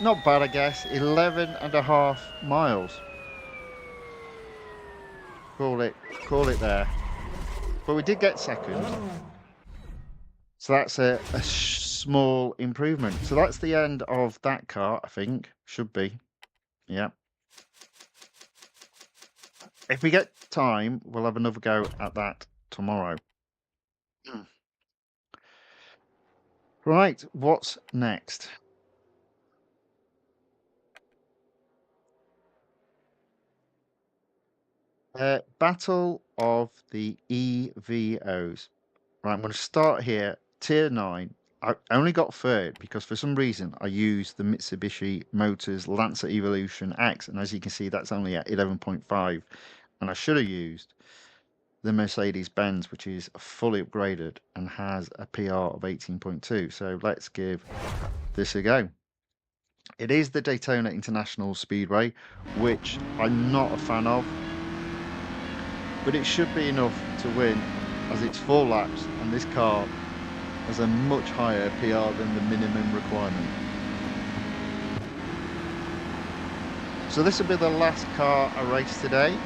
Not bad, I guess. 11 and a half miles. Call it there. But we did get second. So that's a small improvement. So that's the end of that car, I think. Should be. Yeah. If we get time, we'll have another go at that tomorrow. Right, what's next? Battle of the EVOs. Right, I'm going to start here. Tier 9. I only got third because for some reason I used the Mitsubishi Motors Lancer Evolution X, and as you can see, that's only at 11.5, and I should have used the Mercedes-Benz, which is fully upgraded and has a PR of 18.2. So let's give this a go. It is the Daytona International Speedway, which I'm not a fan of, but it should be enough to win as it's 4 laps and this car has a much higher PR than the minimum requirement. So this will be the last car I race today.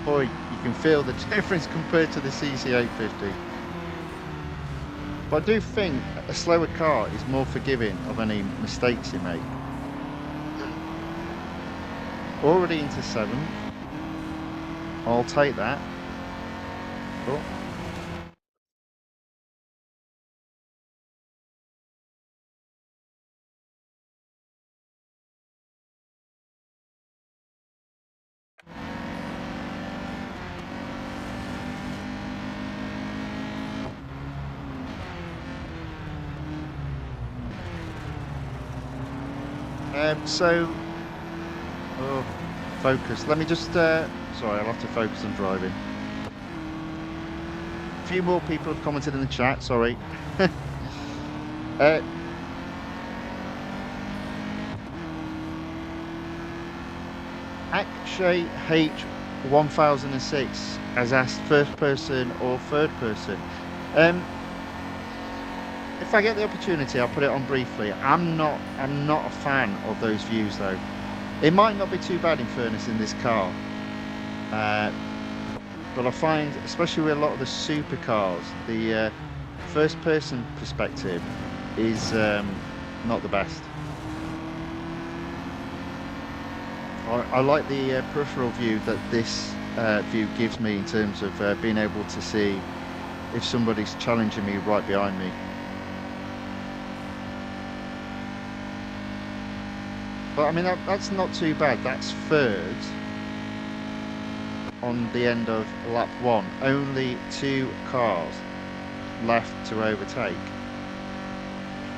Boy, you can feel the difference compared to the CC850. But I do think a slower car is more forgiving of any mistakes you make. Already into 7th. I'll take that. Oh. Focus. Let me just, sorry, I'll have to focus on driving. A few more people have commented in the chat, sorry. Akshay H1006 has asked first person or third person. If I get the opportunity, I'll put it on briefly. I'm not a fan of those views though. It might not be too bad in fairness in this car, but I find, especially with a lot of the supercars, the first person perspective is not the best. I like the peripheral view that this view gives me in terms of being able to see if somebody's challenging me right behind me. But I mean, that's not too bad. That's third on the end of lap 1. Only 2 cars left to overtake,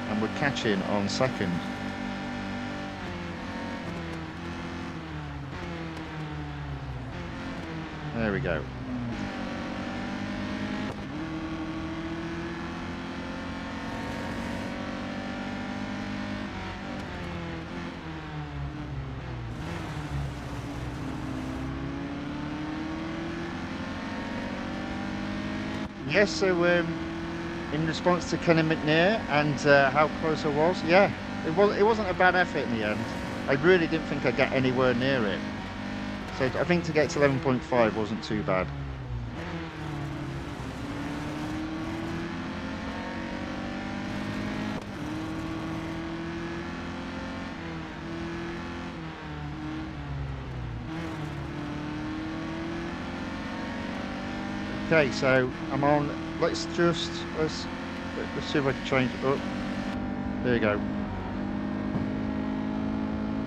and we're catching on second. There we go. Yes, so in response to Kenny McNair and how close I was, yeah, it wasn't a bad effort in the end. I really didn't think I'd get anywhere near it. So I think to get to 11.5 wasn't too bad. Okay, so I'm on. Let's see if I can change it up. There you go.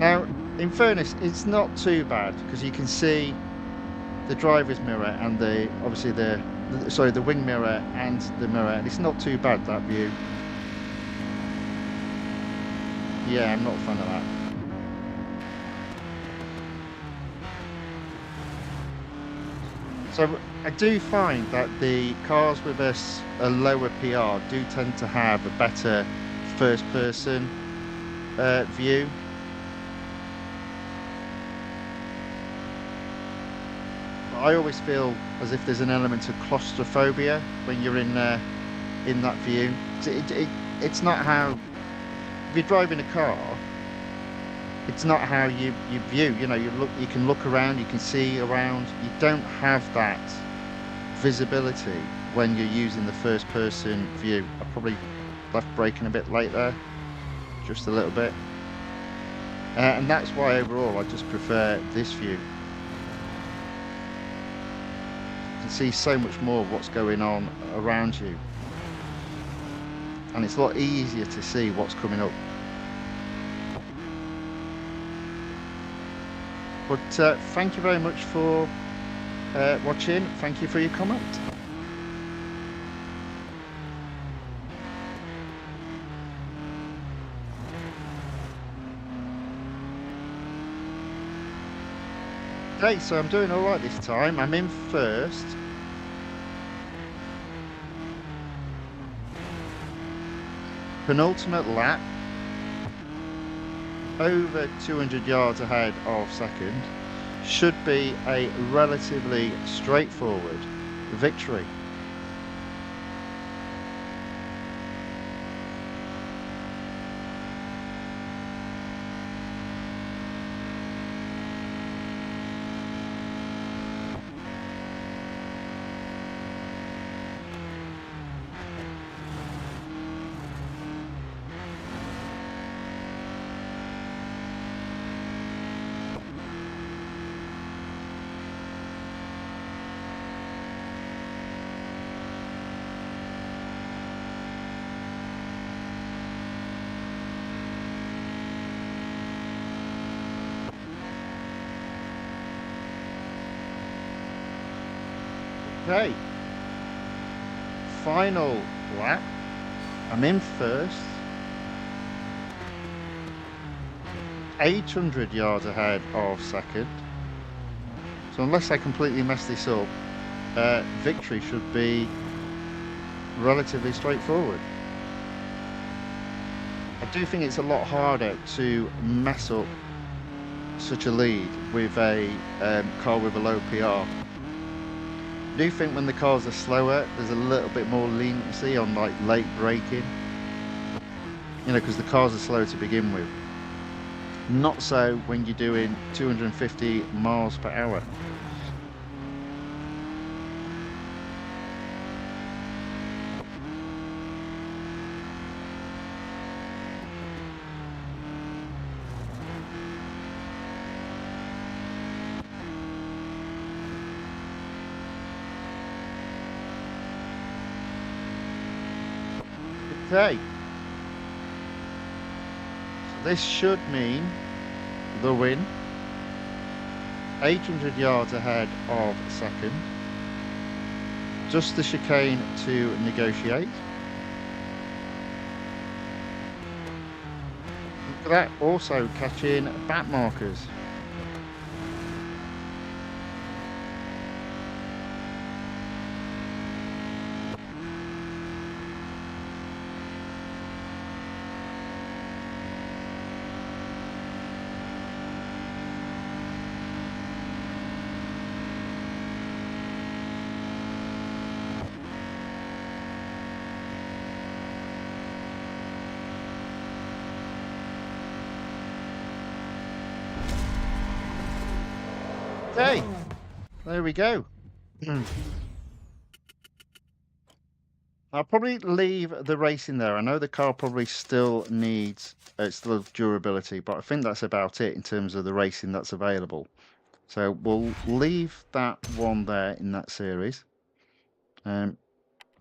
Now, in fairness, it's not too bad because you can see the driver's mirror and obviously the wing mirror and the mirror, and it's not too bad, that view. Yeah, I'm not a fan of that. So I do find that the cars with a lower PR do tend to have a better first-person view. I always feel as if there's an element of claustrophobia when you're in that view. It's not how, if you're driving a car, it's not how you view. You know, you can look around, you can see around. You don't have that visibility when you're using the first person view. I probably left braking a bit late there, just a little bit. And that's why overall I just prefer this view. You can see so much more of what's going on around you. And it's a lot easier to see what's coming up. But thank you very much for watching. Thank you for your comment. Okay, so I'm doing all right this time. I'm in first. Penultimate lap. Over 200 yards ahead of second. Should be a relatively straightforward victory. Okay, final lap. I'm in first. 800 yards ahead of second. So unless I completely mess this up, victory should be relatively straightforward. I do think it's a lot harder to mess up such a lead with a car with a low PR. I do think when the cars are slower, there's a little bit more leniency on like late braking, you know, because the cars are slow to begin with. Not so when you're doing 250 miles per hour. Okay, so this should mean the win. 800 yards ahead of second. Just the chicane to negotiate. Look at that, also catching back markers. Okay, there we go. I'll probably leave the racing there. I know the car probably still needs still durability, but I think that's about it in terms of the racing that's available. So we'll leave that one there in that series. I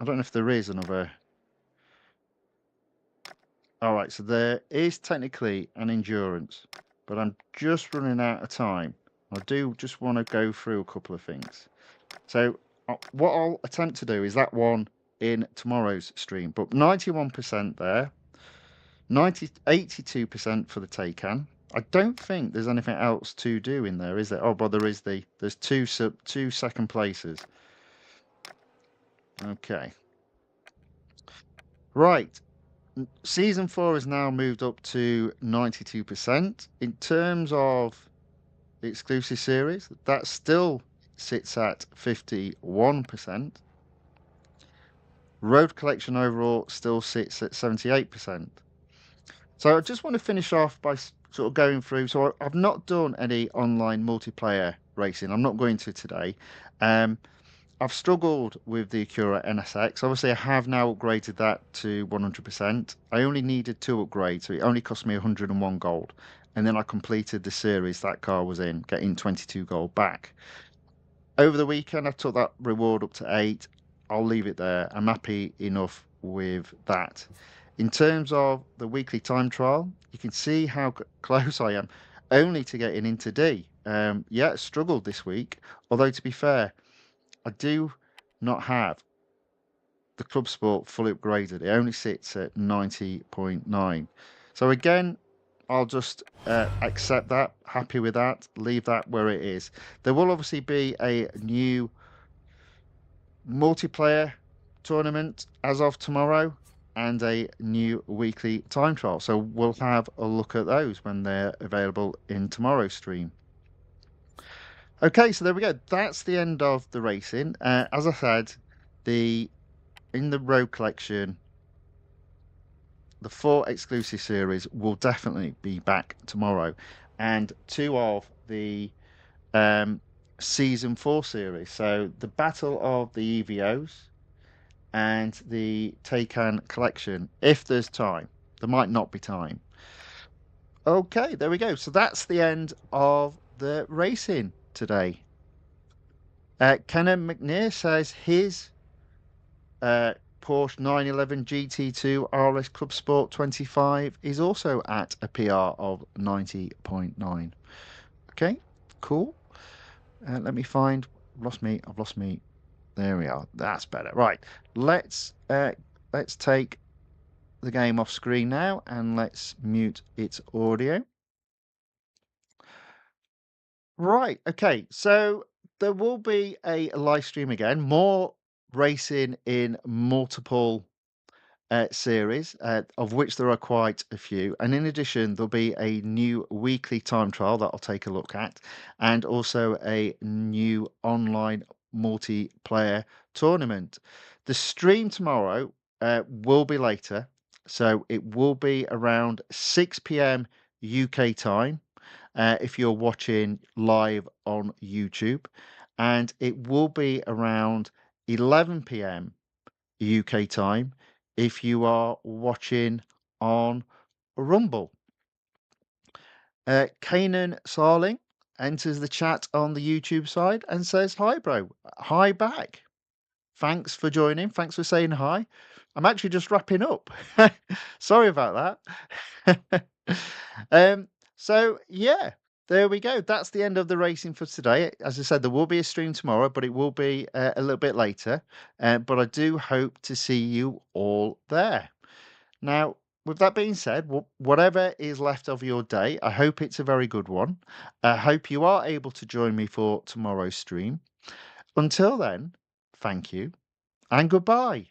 don't know if there is another. All right, so there is technically an endurance, but I'm just running out of time. I do just want to go through a couple of things. So what I'll attempt to do is that one in tomorrow's stream, but 91% there, 82% for the Taycan. I don't think there's anything else to do in there, is there? Oh, but there's two second places. Okay. Right. Season 4 has now moved up to 92%. In terms of the exclusive series, that still sits at 51%. Road collection overall still sits at 78%. So I just want to finish off by sort of going through. So I've not done any online multiplayer racing. I'm not going to today. I've struggled with the Acura NSX. Obviously, I have now upgraded that to 100%. I only needed 2 upgrades, so it only cost me 101 gold. And then I completed the series that car was in, getting 22 gold back. Over the weekend, I took that reward up to 8. I'll leave it there. I'm happy enough with that. In terms of the weekly time trial, you can see how close I am only to getting into D. Yeah, struggled this week. Although, to be fair, I do not have the Club Sport fully upgraded. It only sits at 90.9. So again, I'll just accept that, happy with that, leave that where it is. There will obviously be a new multiplayer tournament as of tomorrow and a new weekly time trial. So we'll have a look at those when they're available in tomorrow's stream. Okay, so there we go. That's the end of the racing. As I said, in the road collection, the 4 exclusive series will definitely be back tomorrow, and 2 of the season 4 series. So the Battle of the EVOs and the Taycan collection, if there's time. There might not be time. Okay, there we go. So that's the end of the racing today. Kenan McNear says his Porsche 911 GT2 RS Club Sport 25 is also at a PR of 90.9. Okay, cool. Let me find. I've lost me. There we are. That's better. Right. Let's take the game off screen now and let's mute its audio. Right. Okay. So there will be a live stream again. More racing in multiple series, of which there are quite a few. And in addition, there'll be a new weekly time trial that I'll take a look at, and also a new online multiplayer tournament. The stream tomorrow will be later, so it will be around 6 p.m. UK time if you're watching live on YouTube, and it will be around 11 p.m. UK time if you are watching on Rumble. Kanan Sarling enters the chat on the YouTube side and says, "Hi, bro. Hi back." Thanks for joining. Thanks for saying hi. I'm actually just wrapping up. Sorry about that. So yeah, there we go. That's the end of the racing for today. As I said, there will be a stream tomorrow, but it will be a little bit later. But I do hope to see you all there. Now, with that being said, whatever is left of your day, I hope it's a very good one. I hope you are able to join me for tomorrow's stream. Until then, thank you and goodbye.